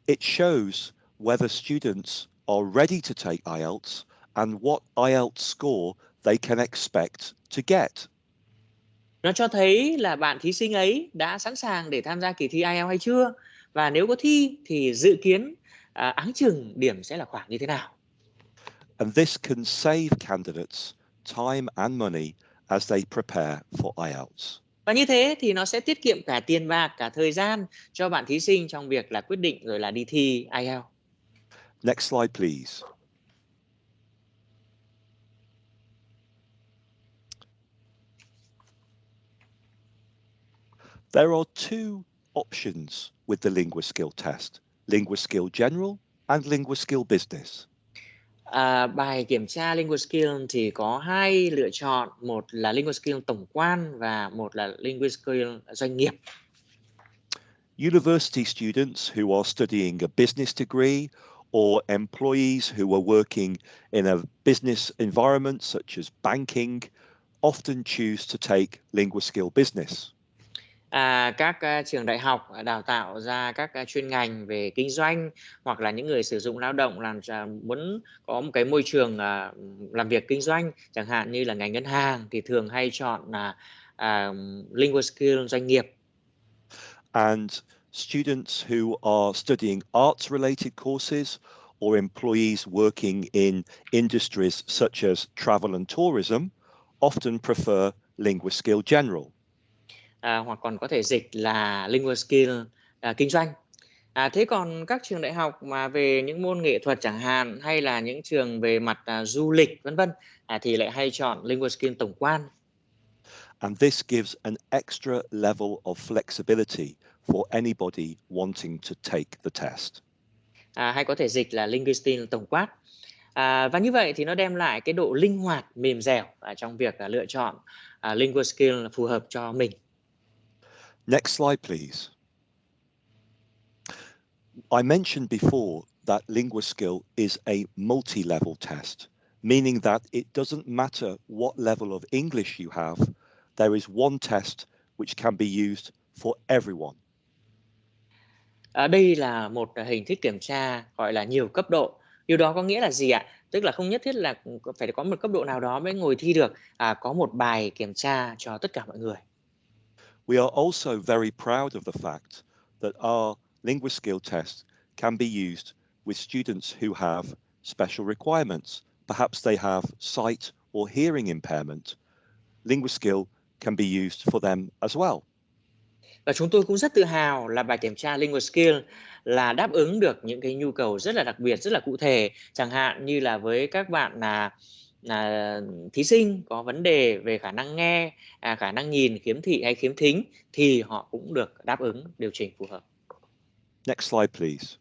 It shows whether students are ready to take IELTS and what IELTS score they can expect to get. Nó cho thấy là bạn thí sinh ấy đã sẵn sàng để tham gia kỳ thi IELTS hay chưa, và nếu có thi thì dự kiến áng chừng điểm sẽ là khoảng như thế nào. And this can save candidates time and money as they prepare for IELTS. Và như thế thì nó sẽ tiết kiệm cả tiền bạc, cả thời gian cho bạn thí sinh trong việc là quyết định rồi là đi thi IELTS. Next slide, please. There are two options with the Linguaskill test, Linguaskill General and Linguaskill Business. Bài kiểm tra Linguaskill thì có hai lựa chọn, một là Linguaskill tổng quan và một là Linguaskill doanh nghiệp. University students who are studying a business degree or employees who are working in a business environment such as banking often choose to take Linguaskill Business. Các trường đại học đào tạo ra các chuyên ngành về kinh doanh, hoặc là những người sử dụng lao động muốn có một cái môi trường làm việc kinh doanh, chẳng hạn như là ngành ngân hàng, thì thường hay chọn là Linguaskill doanh nghiệp. And students who are studying arts related courses or employees working in industries such as travel and tourism often prefer Linguaskill General. Hoặc còn có thể dịch là Linguaskill kinh doanh. Thế còn các trường đại học mà về những môn nghệ thuật chẳng hạn, hay là những trường về mặt du lịch vân vân, thì lại hay chọn Linguaskill tổng quan. And this gives an extra level of flexibility for anybody wanting to take the test. Hay có thể dịch là Linguaskill tổng quát. Và như vậy thì nó đem lại cái độ linh hoạt, mềm dẻo trong việc lựa chọn Linguaskill phù hợp cho mình. Next slide, please. I mentioned before that Linguaskill is a multi-level test, meaning that it doesn't matter what level of English you have, there is one test which can be used for everyone. Đây là một hình thức kiểm tra gọi là nhiều cấp độ. Điều đó có nghĩa là gì ạ? Tức là không nhất thiết là phải có một cấp độ nào đó mới ngồi thi được. Có một bài kiểm tra cho tất cả mọi người. We are also very proud of the fact that our Linguaskill test can be used with students who have special requirements. Perhaps they have sight or hearing impairment. Linguaskill can be used for them as well. Và chúng tôi cũng rất tự hào là bài kiểm tra Linguaskill là đáp ứng được những cái nhu cầu rất là đặc biệt, rất là cụ thể. Chẳng hạn như là với các bạn là thí sinh có vấn đề về khả năng nghe, khả năng nhìn, khiếm thị hay khiếm thính thì họ cũng được đáp ứng điều chỉnh phù hợp. Next slide, please.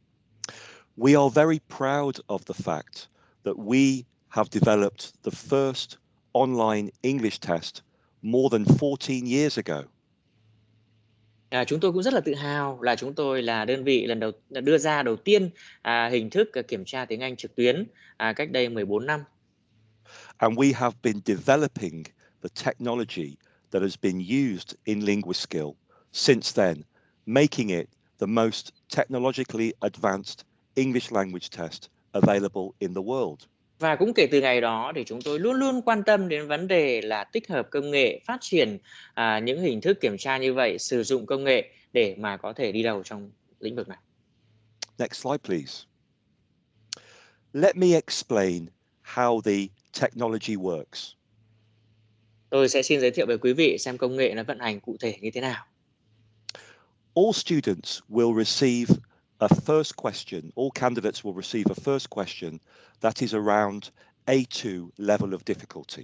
We are very proud of the fact that we have developed the first online English test more than 14 years ago. Chúng tôi cũng rất là tự hào là chúng tôi là đơn vị đưa ra đầu tiên hình thức kiểm tra tiếng Anh trực tuyến cách đây 14 năm. And we have been developing the technology that has been used in Linguaskill since then, making it the most technologically advanced English language test available in the world. Và cũng kể từ ngày đó thì chúng tôi luôn luôn quan tâm đến vấn đề là tích hợp công nghệ, phát triển những hình thức kiểm tra như vậy, sử dụng công nghệ để mà có thể đi đầu trong lĩnh vực này. Next slide, please. Let me explain how the technology works. Tôi sẽ xin giới thiệu với quý vị xem công nghệ nó vận hành cụ thể như thế nào. All students will receive a first question. All candidates will receive a first question that is around A2 level of difficulty.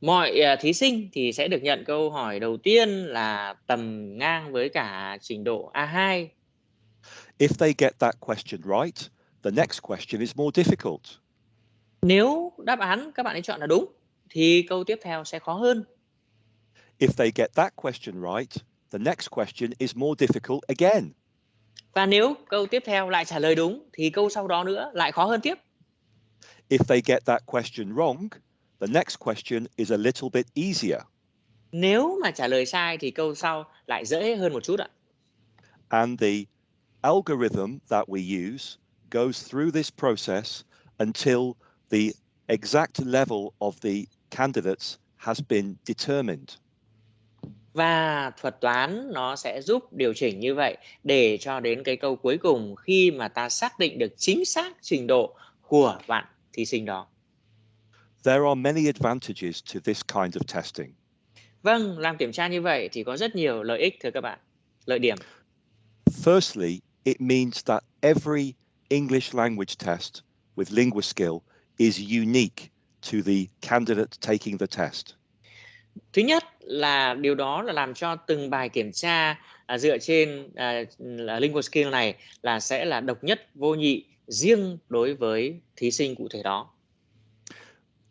Mọi thí sinh thì sẽ được nhận câu hỏi đầu tiên là tầm ngang với cả trình độ A2. If they get that question right, the next question is more difficult. Nếu đáp án các bạn ấy chọn là đúng thì câu tiếp theo sẽ khó hơn. If they get that question right, the next question is more difficult again. Và nếu câu tiếp theo lại trả lời đúng thì câu sau đó nữa lại khó hơn tiếp. If they get that question wrong, the next question is a little bit easier. Nếu mà trả lời sai thì câu sau lại dễ hơn một chút ạ. And the algorithm that we use goes through this process until the exact level of the candidates has been determined. Và thuật toán nó sẽ giúp điều chỉnh như vậy để cho đến cái câu cuối cùng khi mà ta xác định được chính xác trình độ của bạn thí sinh đó. There are many advantages to this kind of testing. Vâng, làm kiểm tra như vậy thì có rất nhiều lợi ích thưa các bạn. Lợi điểm. Firstly, it means that every English language test with Linguaskill is unique to the candidate taking the test. Thứ nhất là điều đó là làm cho từng bài kiểm tra dựa trên Linguaskill này là sẽ là độc nhất vô nhị riêng đối với thí sinh cụ thể đó.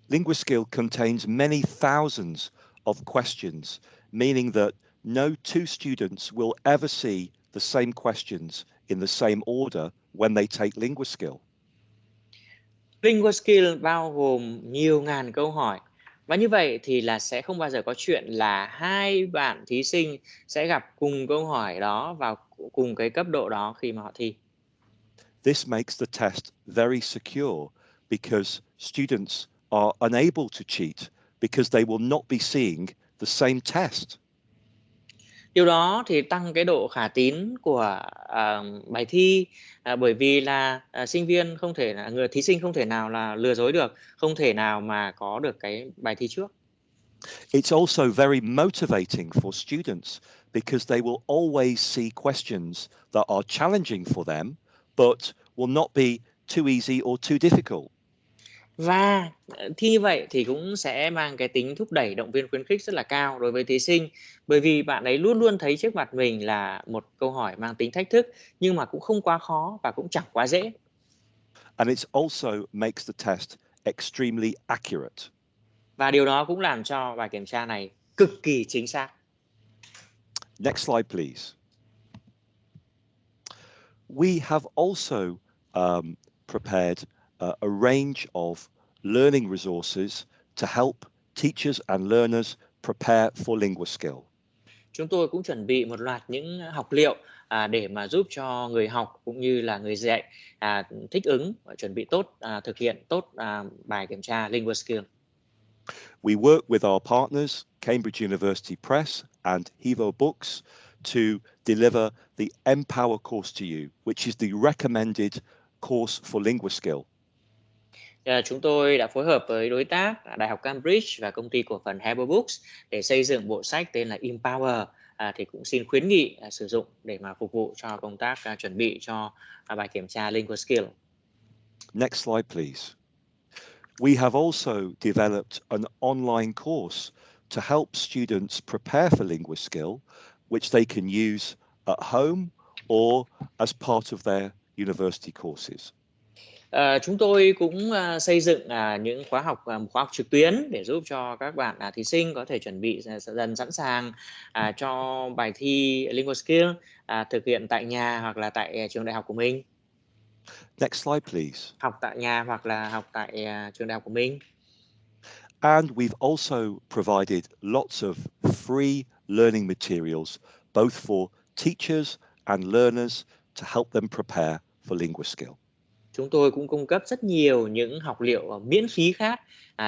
Linguaskill contains many thousands of questions, meaning that no two students will ever see the same questions in the same order when they take Linguaskill. Linguaskill bao gồm nhiều ngàn câu hỏi và như vậy thì là sẽ không bao giờ có chuyện là hai bạn thí sinh sẽ gặp cùng câu hỏi đó vào cùng cái cấp độ đó khi mà họ thi. This makes the test very secure because students are unable to cheat because they will not be seeing the same test. Điều đó thì tăng cái độ khả tín của bài thi bởi vì là sinh viên không thể là thí sinh không thể nào là lừa dối được, không thể nào mà có được cái bài thi trước. It's also very motivating for students because they will always see questions that are challenging for them but will not be too easy or too difficult. Và thi như vậy thì cũng sẽ mang cái tính thúc đẩy, động viên, khuyến khích rất là cao đối với thí sinh. Bởi vì bạn ấy luôn luôn thấy trước mặt mình là một câu hỏi mang tính thách thức nhưng mà cũng không quá khó và cũng chẳng quá dễ. And it also makes the test extremely accurate. Và điều đó cũng làm cho bài kiểm tra này cực kỳ chính xác. Next slide, please. We have also prepared a range of learning resources to help teachers and learners prepare for Linguaskill. Chúng tôi cũng chuẩn bị một loạt những học liệu để mà giúp cho người học cũng như là người dạy thích ứng và chuẩn bị tốt, thực hiện tốt bài kiểm tra Linguaskill. We work with our partners, Cambridge University Press and Hivo Books, to deliver the Empower course to you, which is the recommended course for Linguaskill. Chúng tôi đã phối hợp với đối tác Đại học Cambridge và công ty cổ phần Hebel Books để xây dựng bộ sách tên là Empower. Thì cũng xin khuyến nghị sử dụng để mà phục vụ cho công tác chuẩn bị cho bài kiểm tra Linguaskill. Next slide, please. We have also developed an online course to help students prepare for Linguaskill, which they can use at home or as part of their university courses. Chúng tôi cũng xây dựng những khóa học trực tuyến để giúp cho các bạn thí sinh có thể chuẩn bị dần sẵn sàng cho bài thi Linguaskill thực hiện tại nhà hoặc là tại trường đại học của mình. Next slide, please. Học tại nhà hoặc là học tại trường đại học của mình. And we've also provided lots of free learning materials, both for teachers and learners, to help them prepare for Linguaskill. Chúng tôi cũng cung cấp rất nhiều những học liệu miễn phí khác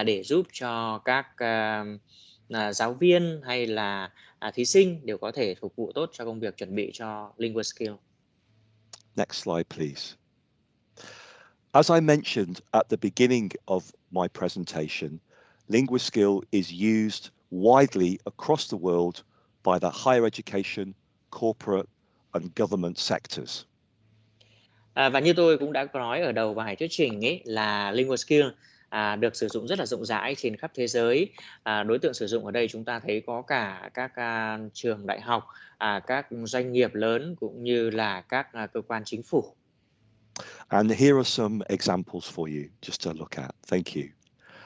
để giúp cho các giáo viên hay là thí sinh đều có thể phục vụ tốt cho công việc chuẩn bị cho Linguaskill. Next slide, please. As I mentioned at the beginning of my presentation, Linguaskill is used widely across the world by the higher education, corporate and government sectors. Và như tôi cũng đã nói ở đầu bài thuyết trình ấy, là Linguaskill được sử dụng rất là rộng rãi trên khắp thế giới. Đối tượng sử dụng ở đây chúng ta thấy có cả các trường đại học, các doanh nghiệp lớn cũng như là các cơ quan chính phủ. And here are some examples for you just to look at. Thank you.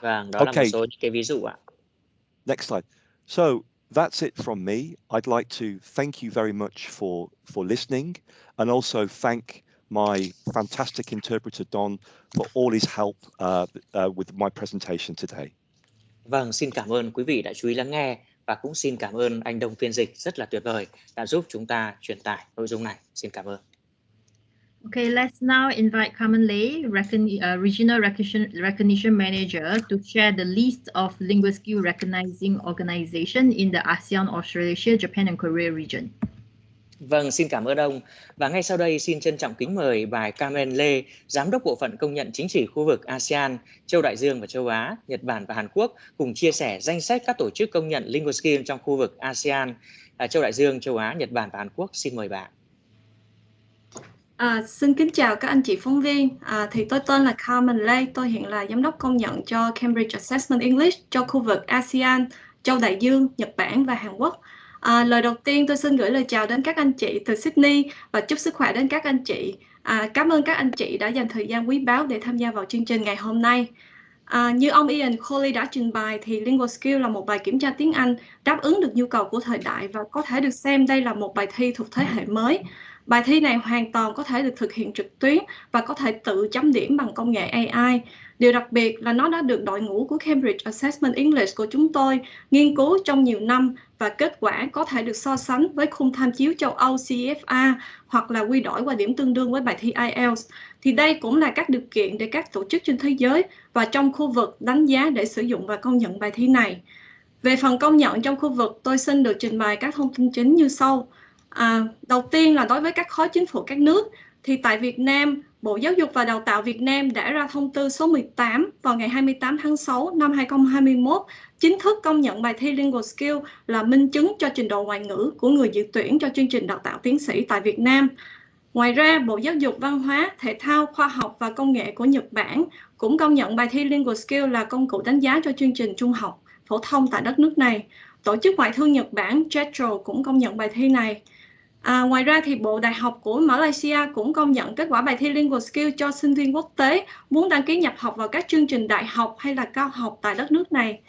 Vâng, đó là một số những cái ví dụ ạ. Next slide. So that's it from me. I'd like to thank you very much for listening, and also thank my fantastic interpreter Don for all his help with my presentation today. Vâng, xin cảm ơn quý vị đã chú ý lắng nghe, và cũng xin cảm ơn anh Đông phiên dịch rất là tuyệt vời đã giúp chúng ta truyền tải nội dung này. Xin cảm ơn. Okay, let's now invite Carmen Lei, Regional Recognition Manager, to share the list of Linguaskill recognizing organization in the ASEAN, Australasia, Japan and Korea region. Vâng, xin cảm ơn ông. Và ngay sau đây xin trân trọng kính mời bà Carmen Lei, Giám đốc Bộ phận Công nhận Chính trị khu vực ASEAN, Châu Đại Dương và Châu Á, Nhật Bản và Hàn Quốc, cùng chia sẻ danh sách các tổ chức công nhận Linguaskill trong khu vực ASEAN, Châu Đại Dương, Châu Á, Nhật Bản và Hàn Quốc. Xin mời bà. Xin kính chào các anh chị phóng viên. Thì tôi tên là Carmen Lei, tôi hiện là giám đốc công nhận cho Cambridge Assessment English cho khu vực ASEAN, Châu Đại Dương, Nhật Bản và Hàn Quốc. Lời đầu tiên tôi xin gửi lời chào đến các anh chị từ Sydney và chúc sức khỏe đến các anh chị. Cảm ơn các anh chị đã dành thời gian quý báu để tham gia vào chương trình ngày hôm nay. Như ông Ian Coley đã trình bày thì Linguaskill là một bài kiểm tra tiếng Anh đáp ứng được nhu cầu của thời đại và có thể được xem đây là một bài thi thuộc thế hệ mới. Bài thi này hoàn toàn có thể được thực hiện trực tuyến và có thể tự chấm điểm bằng công nghệ AI. Điều đặc biệt là nó đã được đội ngũ của Cambridge Assessment English của chúng tôi nghiên cứu trong nhiều năm và kết quả có thể được so sánh với khung tham chiếu châu Âu CFA hoặc là quy đổi qua điểm tương đương với bài thi IELTS. Thì đây cũng là các điều kiện để các tổ chức trên thế giới và trong khu vực đánh giá để sử dụng và công nhận bài thi này. Về phần công nhận trong khu vực, tôi xin được trình bày các thông tin chính như sau. Đầu tiên là đối với các khối chính phủ các nước, thì tại Việt Nam, Bộ Giáo dục và Đào tạo Việt Nam đã ra thông tư số 18 vào ngày 28 tháng 6 năm 2021, chính thức công nhận bài thi Linguaskill là minh chứng cho trình độ ngoại ngữ của người dự tuyển cho chương trình đào tạo tiến sĩ tại Việt Nam. Ngoài ra, Bộ Giáo dục Văn hóa, Thể thao, Khoa học và Công nghệ của Nhật Bản cũng công nhận bài thi Linguaskill là công cụ đánh giá cho chương trình trung học phổ thông tại đất nước này. Tổ chức Ngoại thương Nhật Bản JETRO cũng công nhận bài thi này. Ngoài ra thì Bộ Đại học của Malaysia cũng công nhận kết quả bài thi Linguaskill cho sinh viên quốc tế muốn đăng ký nhập học vào các chương trình đại học hay là cao học tại đất nước này.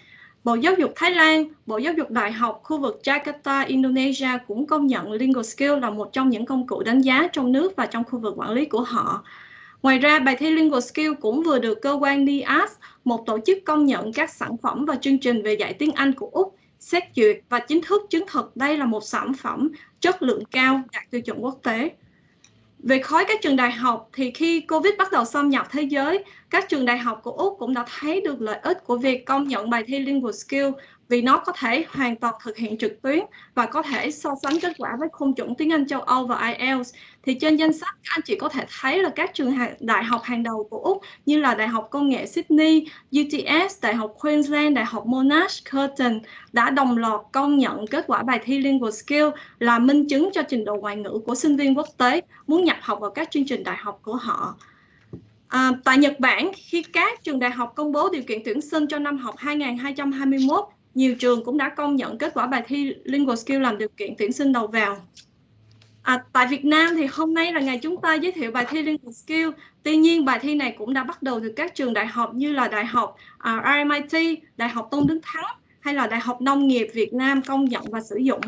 Bộ Giáo dục Thái Lan, Bộ Giáo dục Đại học khu vực Jakarta, Indonesia cũng công nhận Linguaskill là một trong những công cụ đánh giá trong nước và trong khu vực quản lý của họ. Ngoài ra, bài thi Linguaskill cũng vừa được cơ quan NIAS, một tổ chức công nhận các sản phẩm và chương trình về dạy tiếng Anh của Úc, xét duyệt và chính thức chứng thực đây là một sản phẩm chất lượng cao đạt tiêu chuẩn quốc tế. Về khối các trường đại học thì khi Covid bắt đầu xâm nhập thế giới, các trường đại học của Úc cũng đã thấy được lợi ích của việc công nhận bài thi Linguaskill vì nó có thể hoàn toàn thực hiện trực tuyến và có thể so sánh kết quả với khung chuẩn tiếng Anh châu Âu và IELTS. Thì trên danh sách các anh chị có thể thấy là các trường đại học hàng đầu của Úc như là Đại học Công nghệ Sydney, UTS, Đại học Queensland, Đại học Monash, Curtin đã đồng loạt công nhận kết quả bài thi Linguaskill là minh chứng cho trình độ ngoại ngữ của sinh viên quốc tế muốn nhập học vào các chương trình đại học của họ. Tại Nhật Bản, khi các trường đại học công bố điều kiện tuyển sinh cho năm học 2021, nhiều trường cũng đã công nhận kết quả bài thi Linguaskill làm điều kiện tuyển sinh đầu vào. Tại Việt Nam thì hôm nay là ngày chúng ta giới thiệu bài thi Linguaskill. Tuy nhiên, bài thi này cũng đã bắt đầu được các trường đại học như là Đại học RMIT, Đại học Tôn Đức Thắng hay là Đại học Nông nghiệp Việt Nam công nhận và sử dụng.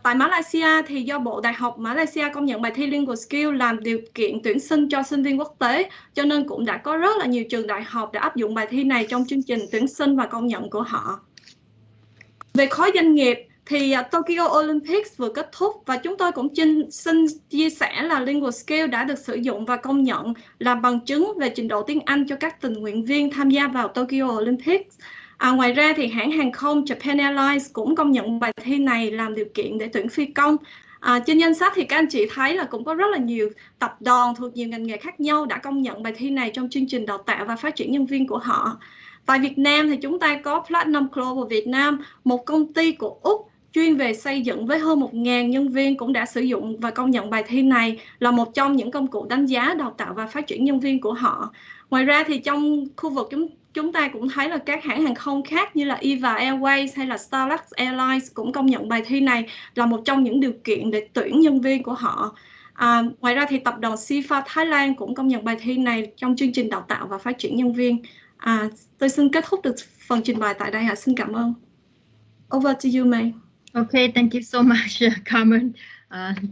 Tại Malaysia thì do Bộ Đại học Malaysia công nhận bài thi Linguaskill làm điều kiện tuyển sinh cho sinh viên quốc tế, cho nên cũng đã có rất là nhiều trường đại học đã áp dụng bài thi này trong chương trình tuyển sinh và công nhận của họ. Về khối doanh nghiệp thì Tokyo Olympics vừa kết thúc và chúng tôi cũng xin chia sẻ là Linguaskill đã được sử dụng và công nhận làm bằng chứng về trình độ tiếng Anh cho các tình nguyện viên tham gia vào Tokyo Olympics. Ngoài ra thì hãng hàng không Japan Airlines cũng công nhận bài thi này làm điều kiện để tuyển phi công. Trên danh sách thì các anh chị thấy là cũng có rất là nhiều tập đoàn thuộc nhiều ngành nghề khác nhau đã công nhận bài thi này trong chương trình đào tạo và phát triển nhân viên của họ. Tại Việt Nam thì chúng ta có Platinum Global Việt Nam, một công ty của Úc chuyên về xây dựng với hơn 1.000 nhân viên cũng đã sử dụng và công nhận bài thi này là một trong những công cụ đánh giá, đào tạo và phát triển nhân viên của họ. Ngoài ra thì trong khu vực chúng ta cũng thấy là các hãng hàng không khác như là Eva Airways hay là Starlux Airlines cũng công nhận bài thi này là một trong những điều kiện để tuyển nhân viên của họ. Ngoài ra thì tập đoàn SIFA Thái Lan cũng công nhận bài thi này trong chương trình đào tạo và phát triển nhân viên. Tôi xin kết thúc được phần trình bày tại đây ạ. Xin cảm ơn. Over to you, May. Okay, thank you so much, Carmen.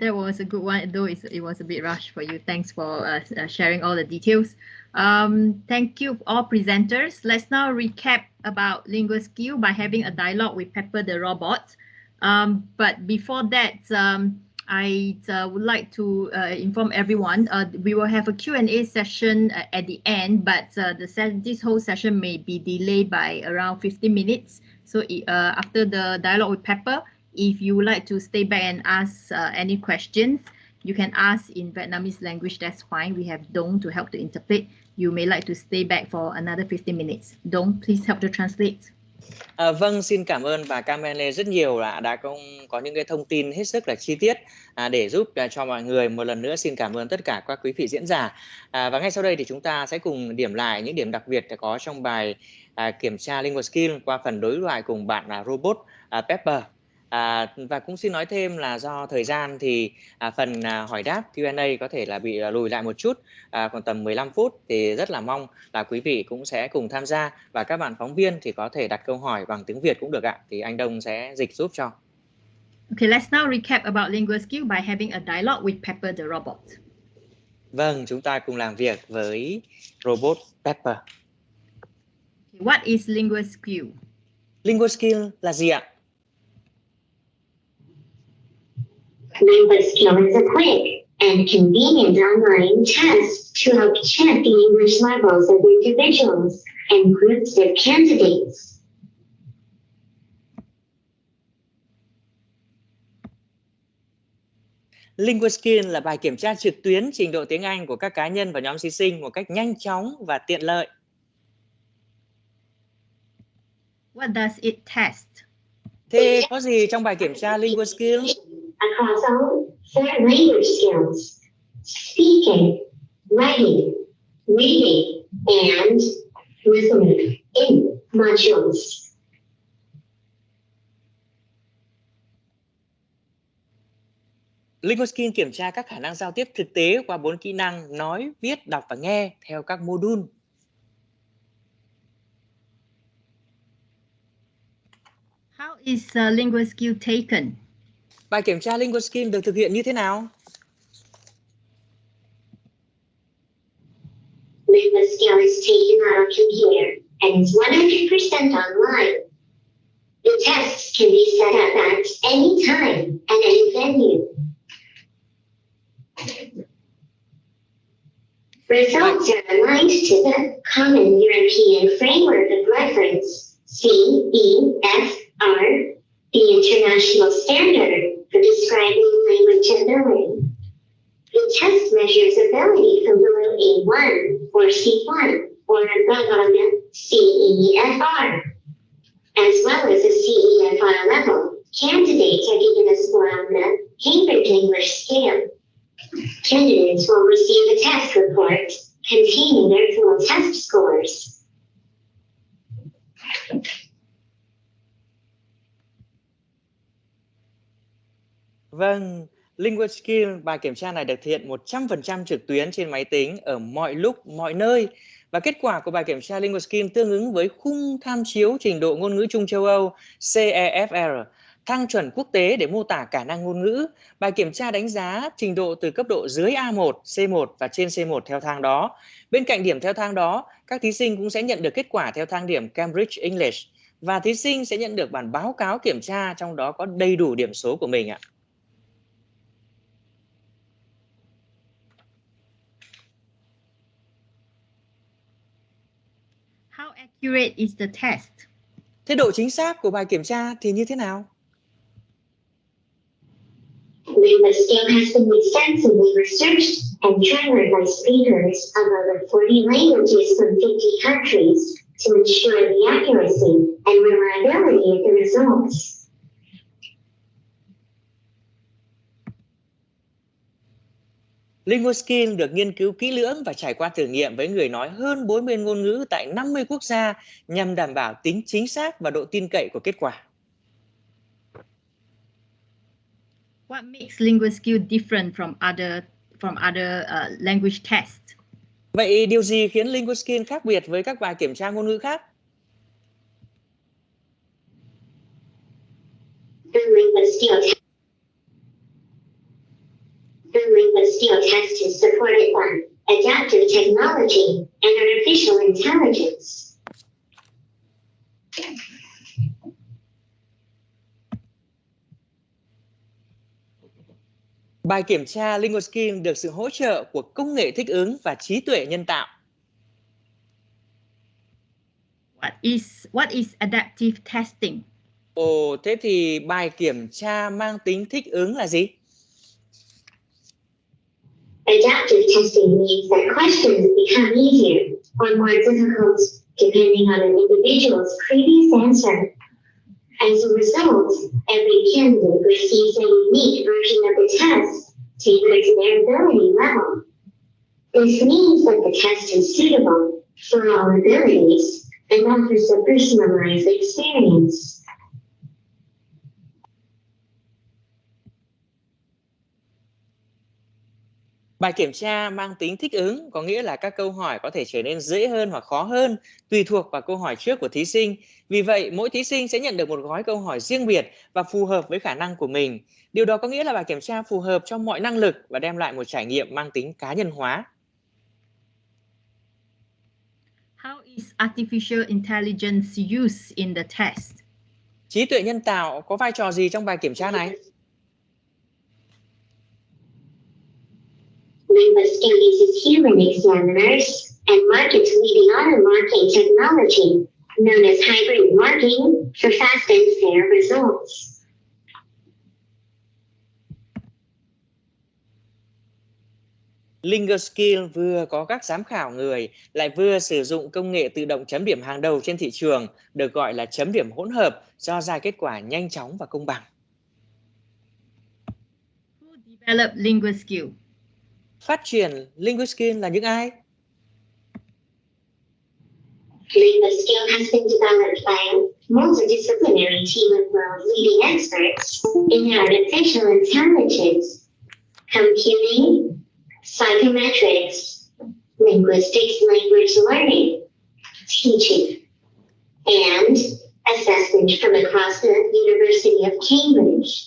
That was a good one, though it was a bit rushed for you. Thanks for sharing all the details. Thank you, all presenters. Let's now recap about Linguaskill by having a dialogue with Pepper the robot. But before that, I would like to inform everyone we will have a Q&A session at the end, but this whole session may be delayed by around 15 minutes. So after the dialogue with Pepper, if you would like to stay back and ask any questions, you can ask in Vietnamese language, that's fine. We have Dong to help to interpret. You may like to stay back for another 15 minutes. Dong, please help to translate. Vâng, xin cảm ơn bà Carmen Lê rất nhiều đã có những cái thông tin hết sức là chi tiết để giúp cho mọi người. Một lần nữa xin cảm ơn tất cả các quý vị diễn giả. Và ngay sau đây thì chúng ta sẽ cùng điểm lại những điểm đặc biệt có trong bài kiểm tra Linguaskill qua phần đối thoại cùng bạn robot Pepper. Và cũng xin nói thêm là do thời gian thì phần hỏi đáp Q&A có thể là bị lùi lại một chút, còn tầm 15 phút thì rất là mong là quý vị cũng sẽ cùng tham gia, và các bạn phóng viên thì có thể đặt câu hỏi bằng tiếng Việt cũng được ạ, thì anh Đông sẽ dịch giúp cho. Okay, let's now recap about Linguaskill by having a dialogue with Pepper the robot. Vâng, chúng ta cùng làm việc với robot Pepper. What is Linguaskill? Linguaskill là gì ạ? Linguaskill is a quick and convenient online test to help check the English levels of individuals and groups of candidates. Linguaskill là bài kiểm tra trực tuyến trình độ tiếng Anh của các cá nhân và nhóm thí sinh một cách nhanh chóng và tiện lợi. What does it test? Thế có gì trong bài kiểm tra Linguaskill? Across all 4 language skills: speaking, writing, reading, and listening in modules. Linguaskill kiểm tra các khả năng giao tiếp thực tế qua 4 kỹ năng nói, viết, đọc và nghe theo các module. How is Linguaskill taken? Bài kiểm tra Linguaskill được thực hiện như thế nào? Linguaskill is taken on a computer and is 100% online. The tests can be set up at any time and any venue. Results are aligned to the Common European Framework of Reference, CEFR, the international standard for describing language ability. The test measures ability from below A1 or C1 or above on the CEFR. As well as a CEFR level, candidates are given a score on the Cambridge English scale. Candidates will receive a test report containing their full test scores. Vâng, Linguaskill, bài kiểm tra này được thực hiện 100% trực tuyến trên máy tính ở mọi lúc, mọi nơi. Và kết quả của bài kiểm tra Linguaskill tương ứng với khung tham chiếu trình độ ngôn ngữ chung châu Âu CEFR, thang chuẩn quốc tế để mô tả khả năng ngôn ngữ. Bài kiểm tra đánh giá trình độ từ cấp độ dưới A1, C1 và trên C1 theo thang đó. Bên cạnh điểm theo thang đó, các thí sinh cũng sẽ nhận được kết quả theo thang điểm Cambridge English. Và thí sinh sẽ nhận được bản báo cáo kiểm tra, trong đó có đầy đủ điểm số của mình ạ. How accurate is the test? Thế độ chính xác của bài kiểm tra thì như thế nào? Linguaskill has been extensively researched and trialed by speakers of over 40 languages from 50 countries to ensure the accuracy and reliability of the results. Linguaskill được nghiên cứu kỹ lưỡng và trải qua thử nghiệm với người nói hơn 40 ngôn ngữ tại 50 quốc gia nhằm đảm bảo tính chính xác và độ tin cậy của kết quả. What makes Linguaskill different from other language tests? Vậy điều gì khiến Linguaskill khác biệt với các bài kiểm tra ngôn ngữ khác? The Linguaskill test is supported by adaptive technology and artificial intelligence. Bài kiểm tra Linguaskill được sự hỗ trợ của công nghệ thích ứng và trí tuệ nhân tạo. What is adaptive testing? Ồ, thế thì bài kiểm tra mang tính thích ứng là gì? Adaptive testing means that questions become easier or more difficult depending on an individual's previous answer. As a result, every candidate receives a unique version of the test tailored to their ability level. This means that the test is suitable for all abilities and offers a personalized experience. Bài kiểm tra mang tính thích ứng có nghĩa là các câu hỏi có thể trở nên dễ hơn hoặc khó hơn tùy thuộc vào câu hỏi trước của thí sinh. Vì vậy, mỗi thí sinh sẽ nhận được một gói câu hỏi riêng biệt và phù hợp với khả năng của mình. Điều đó có nghĩa là bài kiểm tra phù hợp cho mọi năng lực và đem lại một trải nghiệm mang tính cá nhân hóa. How is artificial intelligence used in the test? Trí tuệ nhân tạo có vai trò gì trong bài kiểm tra này? Linguaskill uses human examiners and market-leading auto-marking technology known as hybrid marking for fast and fair results. Linguaskill vừa có các giám khảo người, lại vừa sử dụng công nghệ tự động chấm điểm hàng đầu trên thị trường, được gọi là chấm điểm hỗn hợp, cho ra kết quả nhanh chóng và công bằng. Who developed Linguaskill? Phát triển Linguaskill là những ai? Linguaskill has been developed by a multidisciplinary team of world-leading experts in artificial intelligence, computing, psychometrics, linguistics, language learning, teaching, and assessment from across the University of Cambridge.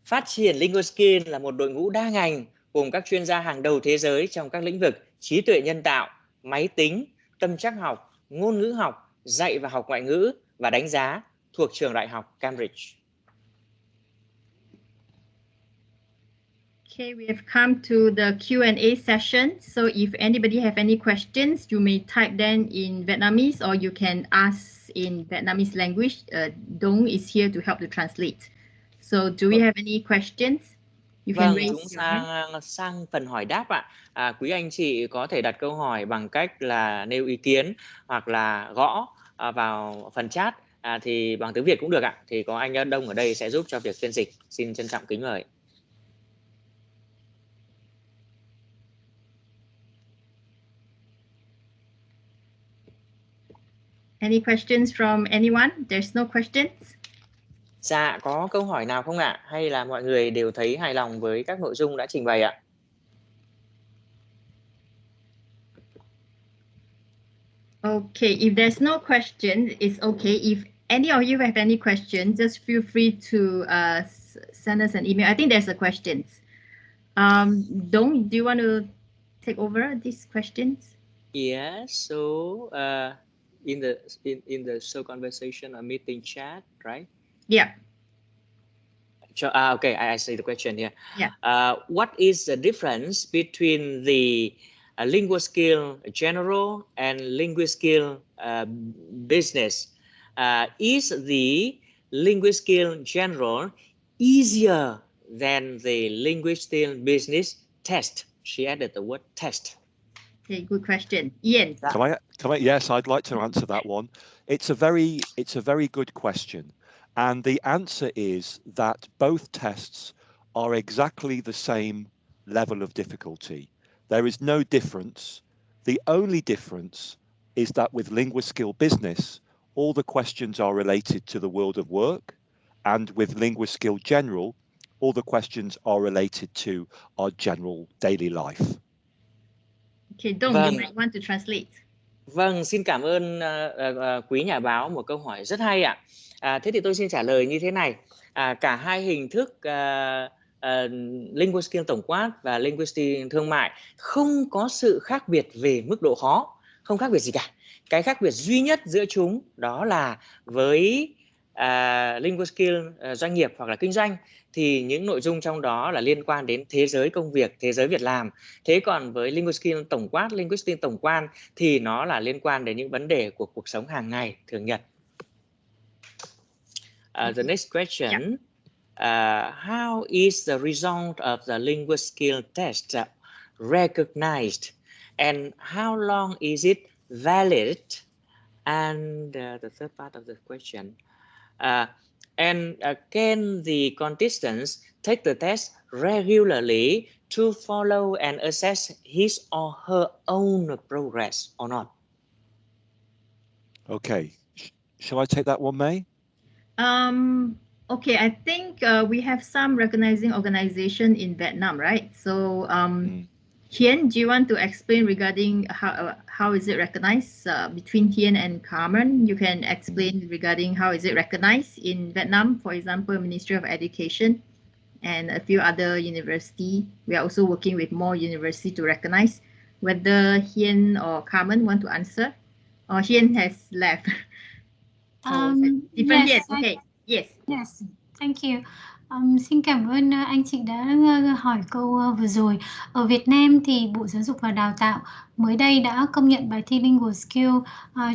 Phát triển Linguaskill là một đội ngũ đa ngành gồm các chuyên gia hàng đầu thế giới trong các lĩnh vực trí tuệ nhân tạo, máy tính, tâm trắc học, ngôn ngữ học, dạy và học ngoại ngữ và đánh giá thuộc trường đại học Cambridge. Okay, we have come to the Q&A session. So if anybody have any questions, you may type them in Vietnamese or you can ask in Vietnamese language. Dong is here to help to translate. So do we have any questions? You can Vâng, raise chúng your hand. sang phần hỏi đáp ạ. Quý anh chị có thể đặt câu hỏi bằng cách là nêu ý kiến hoặc là gõ vào phần chat thì bằng tiếng Việt cũng được ạ. Thì có anh Đông ở đây sẽ giúp cho việc phiên dịch. Xin trân trọng kính mời. Any questions from anyone? There's no questions. Dạ, có câu hỏi nào không ạ? Hay là mọi người đều thấy hài lòng với các nội dung đã trình bày ạ? Okay, if there's no question, it's okay. If any of you have any questions, just feel free to send us an email. I think there's a questions. Dong, do you want to take over these questions? Yes, so in the show conversation or meeting chat, right? Yeah. Sure. Okay, I see the question here. Yeah. What is the difference between the Linguaskill General and Linguaskill Business? Is the Linguaskill General easier than the Linguaskill Business test? She added the word test. Okay, good question. Ian. Can I? Yes, I'd like to answer that one. It's a very good question. And the answer is that both tests are exactly the same level of difficulty. There is no difference. The only difference is that with Linguaskill Business, all the questions are related to the world of work. And with Linguaskill General, all the questions are related to our general daily life. Okay, Dong, you might want to translate. Vâng, xin cảm ơn quý nhà báo, một câu hỏi rất hay ạ. Thế thì tôi xin trả lời như thế này. Cả hai hình thức Linguaskill tổng quát và Linguaskill thương mại không có sự khác biệt về mức độ khó, không khác biệt gì cả. Cái khác biệt duy nhất giữa chúng đó là với Linguaskill doanh nghiệp hoặc là kinh doanh thì những nội dung trong đó là liên quan đến thế giới công việc, thế giới việc làm. Thế còn với Linguaskill tổng quát, Linguaskill tổng quan thì nó là liên quan đến những vấn đề của cuộc sống hàng ngày, thường nhật. The next question, how is the result of the Linguaskill test recognized and how long is it valid? And the third part of the question, can the contestants take the test regularly to follow and assess his or her own progress or not? Okay, shall I take that one, May? Okay, I think we have some recognizing organization in Vietnam, right? So, Hien, do you want to explain regarding how is it recognized between Hien and Carmen? You can explain regarding how is it recognized in Vietnam, for example, Ministry of Education and a few other university. We are also working with more university to recognize. Whether Hien or Carmen want to answer, or Hien has left. Different Yes, Hien. Okay. Yes, thank you. Xin cảm ơn anh chị đã hỏi câu vừa rồi. Ở Việt Nam thì Bộ Giáo dục và Đào tạo mới đây đã công nhận bài thi Linguaskill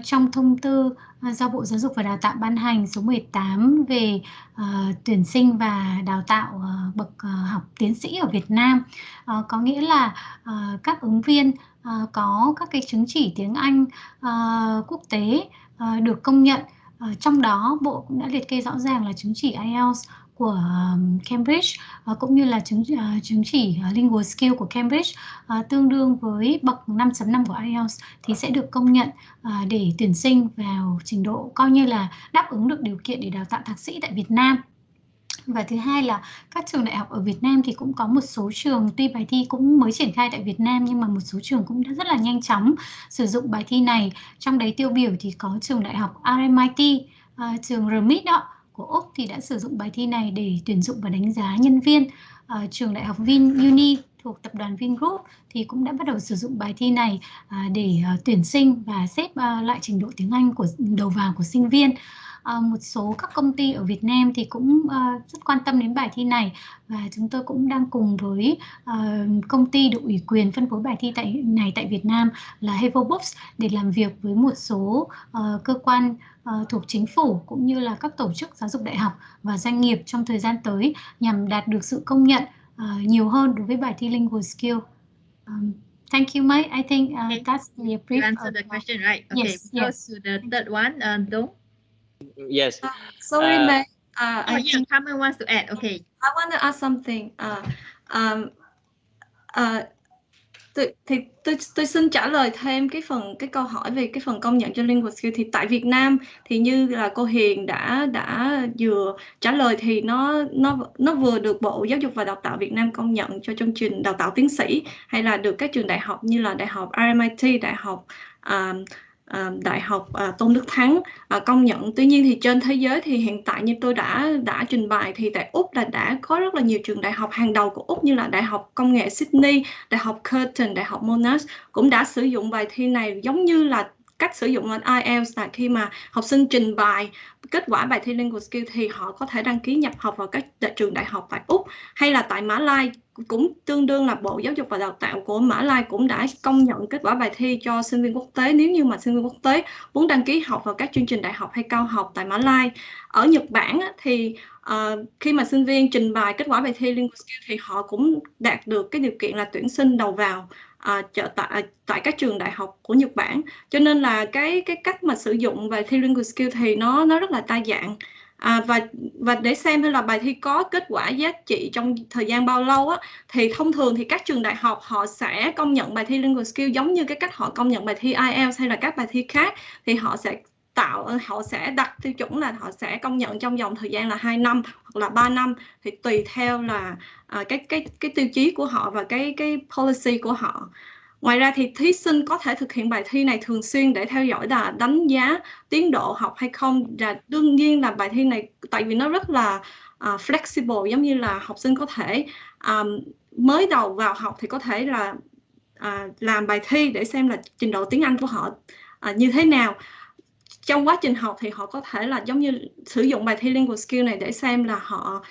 trong thông tư do Bộ Giáo dục và Đào tạo ban hành số 18 về tuyển sinh và đào tạo bậc học tiến sĩ ở Việt Nam. Có nghĩa là các ứng viên có các cái chứng chỉ tiếng Anh quốc tế được công nhận. Trong đó Bộ cũng đã liệt kê rõ ràng là chứng chỉ IELTS của Cambridge cũng như là chứng chỉ Linguaskill của Cambridge tương đương với bậc 5.5 của IELTS thì sẽ được công nhận để tuyển sinh vào trình độ coi như là đáp ứng được điều kiện để đào tạo thạc sĩ tại Việt Nam. Và thứ hai là các trường đại học ở Việt Nam thì cũng có một số trường tuy bài thi cũng mới triển khai tại Việt Nam nhưng mà một số trường cũng đã rất là nhanh chóng sử dụng bài thi này. Trong đấy tiêu biểu thì có trường đại học RMIT, trường RMIT của Úc thì đã sử dụng bài thi này để tuyển dụng và đánh giá nhân viên. Trường đại học VinUni thuộc tập đoàn Vingroup thì cũng đã bắt đầu sử dụng bài thi này để tuyển sinh và xếp lại trình độ tiếng Anh của đầu vào của sinh viên. Một số các công ty ở Việt Nam thì cũng rất quan tâm đến bài thi này, và chúng tôi cũng đang cùng với công ty được ủy quyền phân phối bài thi tại Việt Nam là Hevo Books để làm việc với một số cơ quan thuộc chính phủ cũng như là các tổ chức giáo dục đại học và doanh nghiệp trong thời gian tới nhằm đạt được sự công nhận nhiều hơn đối với bài thi Linguaskill. Thank you, Mai. I think that's the brief. You answered the question, right? Okay, Yes, we go yes. to the third one. Dong? Yes. Sorry, May. Oh, yeah, Carmen wants to add. Okay. I want to add something. Tôi xin trả lời thêm cái câu hỏi về cái phần công nhận cho Linguaskill. Thì tại Việt Nam thì như là cô Hiền đã vừa trả lời, thì nó vừa được Bộ Giáo dục và Đào tạo Việt Nam công nhận cho chương trình đào tạo tiến sĩ, hay là được các trường đại học như là Đại học RMIT, Đại học Tôn Đức Thắng công nhận. Tuy nhiên thì trên thế giới thì hiện tại như tôi đã trình bày, thì tại Úc là đã có rất là nhiều trường đại học hàng đầu của Úc như là Đại học Công nghệ Sydney, Đại học Curtin, Đại học Monash cũng đã sử dụng bài thi này, giống như là cách sử dụng IELTS là khi mà học sinh trình bày kết quả bài thi Linguaskill thì họ có thể đăng ký nhập học vào các trường đại học tại Úc, hay là tại Mã Lai cũng tương đương là Bộ Giáo dục và Đào tạo của Mã Lai cũng đã công nhận kết quả bài thi cho sinh viên quốc tế, nếu như mà sinh viên quốc tế muốn đăng ký học vào các chương trình đại học hay cao học tại Mã Lai. Ở Nhật Bản thì khi mà sinh viên trình bày kết quả bài thi Linguaskill thì họ cũng đạt được cái điều kiện là tuyển sinh đầu vào tại các trường đại học của Nhật Bản. Cho nên là cái cách mà sử dụng bài thi Linguaskill thì nó rất là đa dạng. Và để xem là bài thi có kết quả giá trị trong thời gian bao lâu thì thông thường thì các trường đại học họ sẽ công nhận bài thi Linguaskill giống như cái cách họ công nhận bài thi IELTS hay là các bài thi khác, thì họ sẽ đặt tiêu chuẩn là họ sẽ công nhận trong vòng thời gian là 2 năm hoặc là 3 năm, thì tùy theo là cái tiêu chí của họ và cái policy của họ. Ngoài ra thì thí sinh có thể thực hiện bài thi này thường xuyên để theo dõi và đánh giá tiến độ học hay không. Và đương nhiên là bài thi này tại vì nó rất là flexible, giống như là học sinh có thể mới đầu vào học thì có thể là làm bài thi để xem là trình độ tiếng Anh của họ như thế nào. Trong quá trình học thì họ có thể là giống như sử dụng bài thi Linguaskill này để xem là họ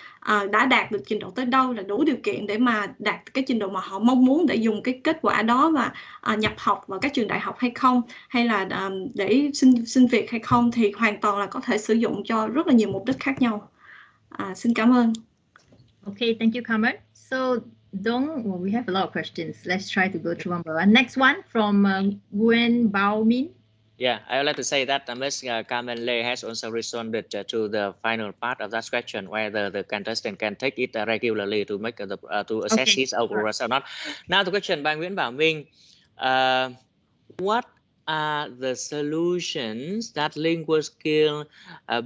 đã đạt được trình độ tới đâu, là đủ điều kiện để mà đạt cái trình độ mà họ mong muốn để dùng cái kết quả đó và nhập học vào các trường đại học hay không, hay là để xin việc hay không, thì hoàn toàn là có thể sử dụng cho rất là nhiều mục đích khác nhau. Xin cảm ơn. Okay, thank you, Carmen. So, Dong, well, we have a lot of questions. Let's try to go through one by one. Next one from Nguyen Bao Min. Yeah, I would like to say that Ms. Carmen Lê has also responded to the final part of that question, whether the contestant can take it regularly to make to assess his overall or not. Now the question by Nguyễn Bảo Minh, what are the solutions that Linguaskill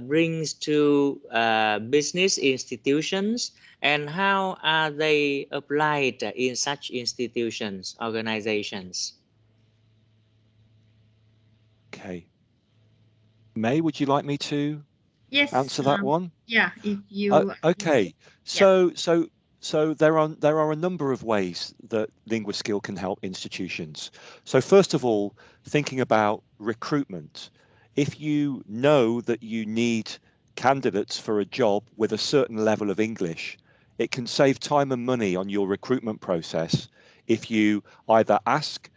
brings to business institutions, and how are they applied in such institutions, organizations? Okay. May, would you like me to answer that one? Yeah, if you. Okay. So there are a number of ways that Linguaskill can help institutions. So first of all, thinking about recruitment. If you know that you need candidates for a job with a certain level of English, it can save time and money on your recruitment process if you either ask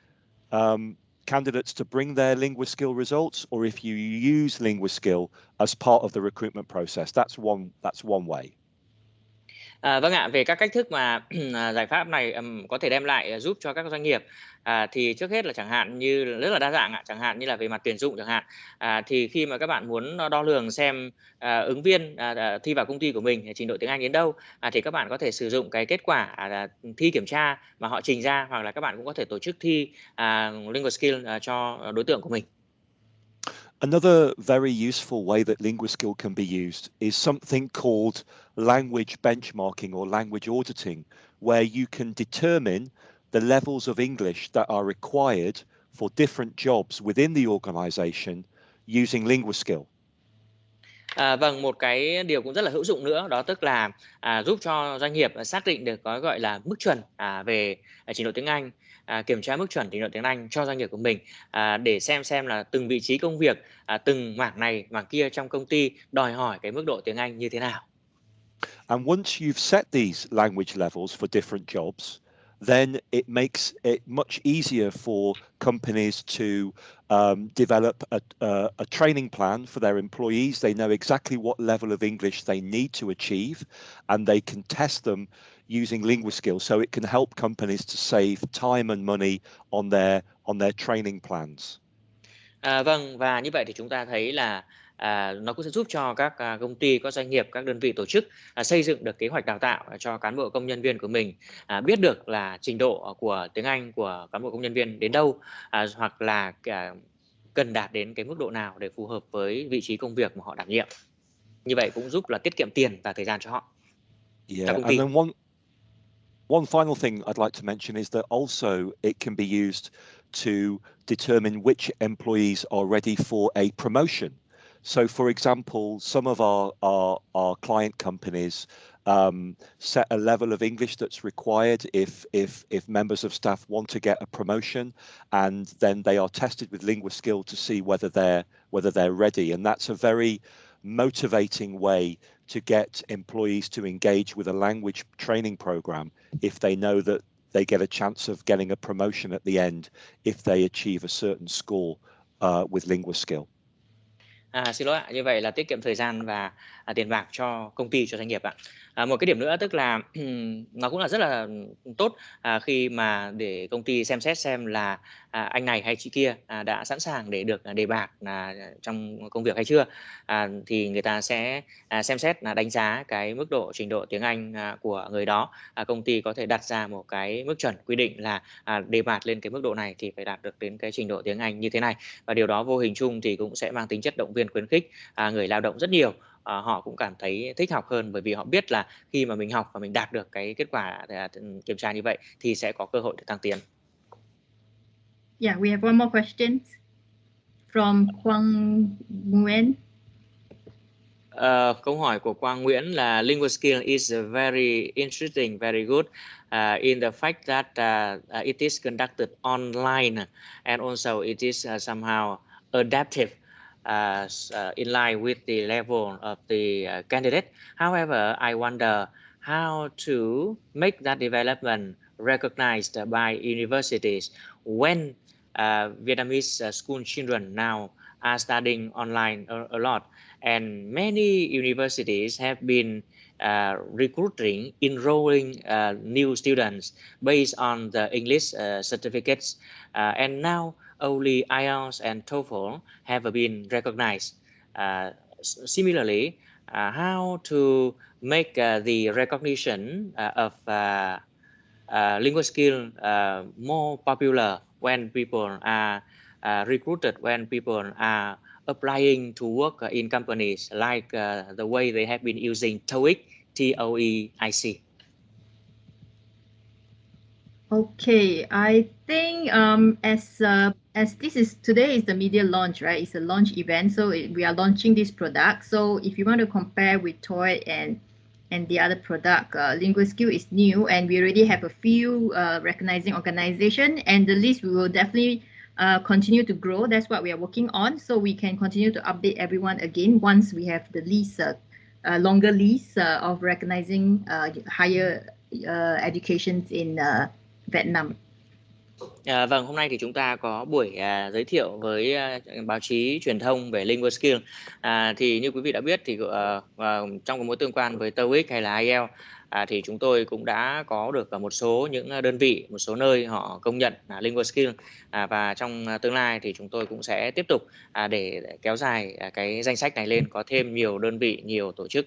candidates to bring their Linguaskill results, or if you use Linguaskill as part of the recruitment process. That's one way. Vâng ạ, về các cách thức mà giải pháp này có thể đem lại giúp cho các doanh nghiệp thì trước hết là chẳng hạn như rất là đa dạng chẳng hạn như là về mặt tuyển dụng chẳng hạn, thì khi mà các bạn muốn đo lường xem ứng viên thi vào công ty của mình trình độ tiếng Anh đến đâu, thì các bạn có thể sử dụng cái kết quả thi kiểm tra mà họ trình ra, hoặc là các bạn cũng có thể tổ chức thi Linguaskill cho đối tượng của mình. Another very useful way that Linguaskill can be used is something called language benchmarking or language auditing, where you can determine the levels of English that are required for different jobs within the organization using Linguaskill. Vâng, một cái điều cũng rất là hữu dụng nữa đó tức là giúp cho doanh nghiệp xác định được có gọi là mức chuẩn về trình độ tiếng Anh, kiểm tra mức chuẩn trình độ tiếng Anh cho doanh nghiệp của mình để xem là từng vị trí công việc, từng mảng này mảng kia trong công ty đòi hỏi cái mức độ tiếng Anh như thế nào. And once you've set these language levels for different jobs, then it makes it much easier for companies to develop a training plan for their employees. They know exactly what level of English they need to achieve, and they can test them using Linguaskill. So it can help companies to save time and money on their training plans. Vâng, và như vậy thì chúng ta thấy là nó cũng sẽ giúp cho các công ty, các doanh nghiệp, các đơn vị tổ chức xây dựng được kế hoạch đào tạo cho cán bộ công nhân viên của mình, biết được là trình độ của tiếng Anh của cán bộ công nhân viên đến đâu, hoặc là cần đạt đến cái mức độ nào để phù hợp với vị trí công việc mà họ đảm nhiệm. Như vậy cũng giúp là tiết kiệm tiền và thời gian cho họ, cho Yeah, công and ty. then one final thing I'd like to mention is that also it can be used to determine which employees are ready for a promotion. So, for example, some of our client companies set a level of English that's required if members of staff want to get a promotion, and then they are tested with Linguaskill to see whether they're ready, and that's a very motivating way to get employees to engage with a language training program if they know that they get a chance of getting a promotion at the end if they achieve a certain score with Linguaskill. Xin lỗi ạ, như vậy là tiết kiệm thời gian và tiền bạc cho công ty, cho doanh nghiệp ạ. Một cái điểm nữa tức là nó cũng là rất là tốt khi mà để công ty xem xét xem là anh này hay chị kia đã sẵn sàng để được đề bạt trong công việc hay chưa. Thì người ta sẽ xem xét đánh giá cái mức độ trình độ tiếng Anh của người đó. Công ty có thể đặt ra một cái mức chuẩn quy định là đề bạt lên cái mức độ này thì phải đạt được đến cái trình độ tiếng Anh như thế này. Và điều đó vô hình chung thì cũng sẽ mang tính chất động viên, khuyến khích người lao động rất nhiều. Họ cũng cảm thấy thích học hơn bởi vì họ biết là khi mà mình học và mình đạt được cái kết quả kiểm tra như vậy thì sẽ có cơ hội để tăng tiến. Yeah, we have one more question from Quang Nguyen. Câu hỏi của Quang Nguyễn là Linguaskill is very interesting, very good in the fact that it is conducted online and also it is somehow adaptive in line with the level of the candidate. However, I wonder how to make that development recognized by universities when Vietnamese school children now are studying online a lot. And many universities have been recruiting, enrolling new students based on the English certificates. And now only IELTS and TOEFL have been recognized. Similarly, how to make the recognition of Linguaskill more popular when people are recruited, when people are applying to work in companies like the way they have been using TOEIC, TOEIC. Okay, I think as this is today is the media launch, right? It's a launch event, so we are launching this product. So if you want to compare with TOEIC and the other product, Linguaskill is new, and we already have a few recognizing organization, and the list we will definitely continue to grow. That's what we are working on, so we can continue to update everyone again once we have the list, longer list of recognizing higher educations in Vietnam. Vâng, hôm nay thì chúng ta có buổi giới thiệu với báo chí truyền thông về Linguaskill. Thì như quý vị đã biết thì trong cái mối tương quan với TOEIC hay là IELTS thì chúng tôi cũng đã có được một số những đơn vị, một số nơi họ công nhận Linguaskill, và trong tương lai thì chúng tôi cũng sẽ tiếp tục để kéo dài cái danh sách này lên, có thêm nhiều đơn vị, nhiều tổ chức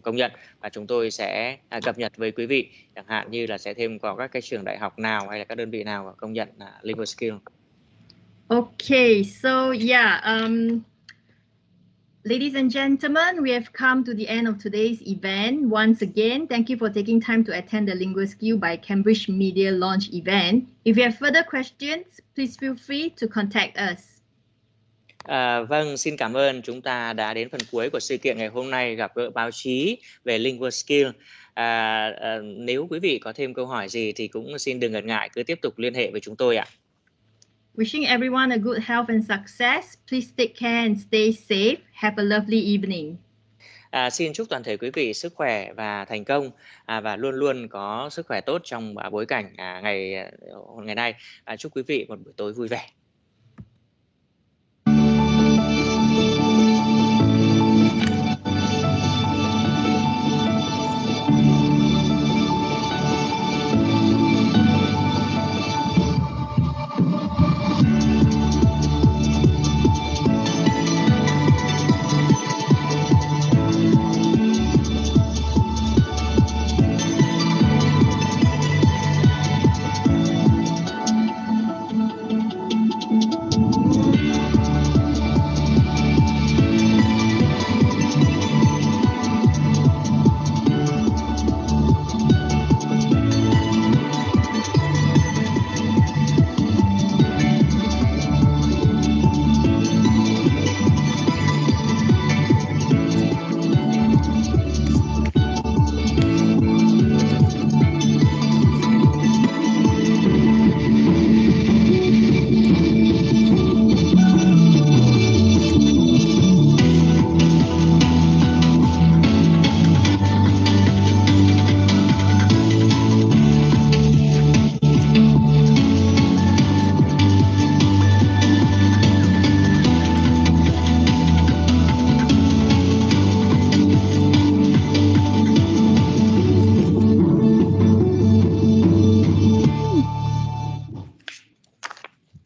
công nhận, và chúng tôi sẽ cập nhật với quý vị, chẳng hạn như là sẽ thêm có các cái trường đại học nào hay là các đơn vị nào công nhận Linguaskill. Okay, so yeah, ladies and gentlemen, we have come to the end of today's event. Once again, thank you for taking time to attend the Linguaskill by Cambridge Media launch event. If you have further questions, please feel free to contact us. Vâng, xin cảm ơn. Chúng ta đã đến phần cuối của sự kiện ngày hôm nay, gặp gỡ báo chí về Linguaskill. Nếu quý vị có thêm câu hỏi gì thì cũng xin đừng ngần ngại, cứ tiếp tục liên hệ với chúng tôi ạ. Wishing everyone a good health and success. Please take care and stay safe. Have a lovely evening. Xin chúc toàn thể quý vị sức khỏe và thành công và luôn luôn có sức khỏe tốt trong bối cảnh ngày nay. Chúc quý vị một buổi tối vui vẻ.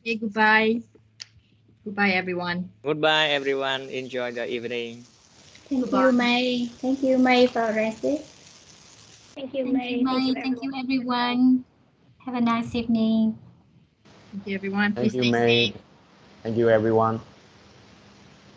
Okay, goodbye. Goodbye, everyone. Goodbye, everyone. Enjoy the evening. Thank you, May. Thank you, May, for Francis. Thank you, May. Thank you, everyone. Have a nice evening. Thank you, everyone. Thank Please you, stay May. safe. Thank you, everyone.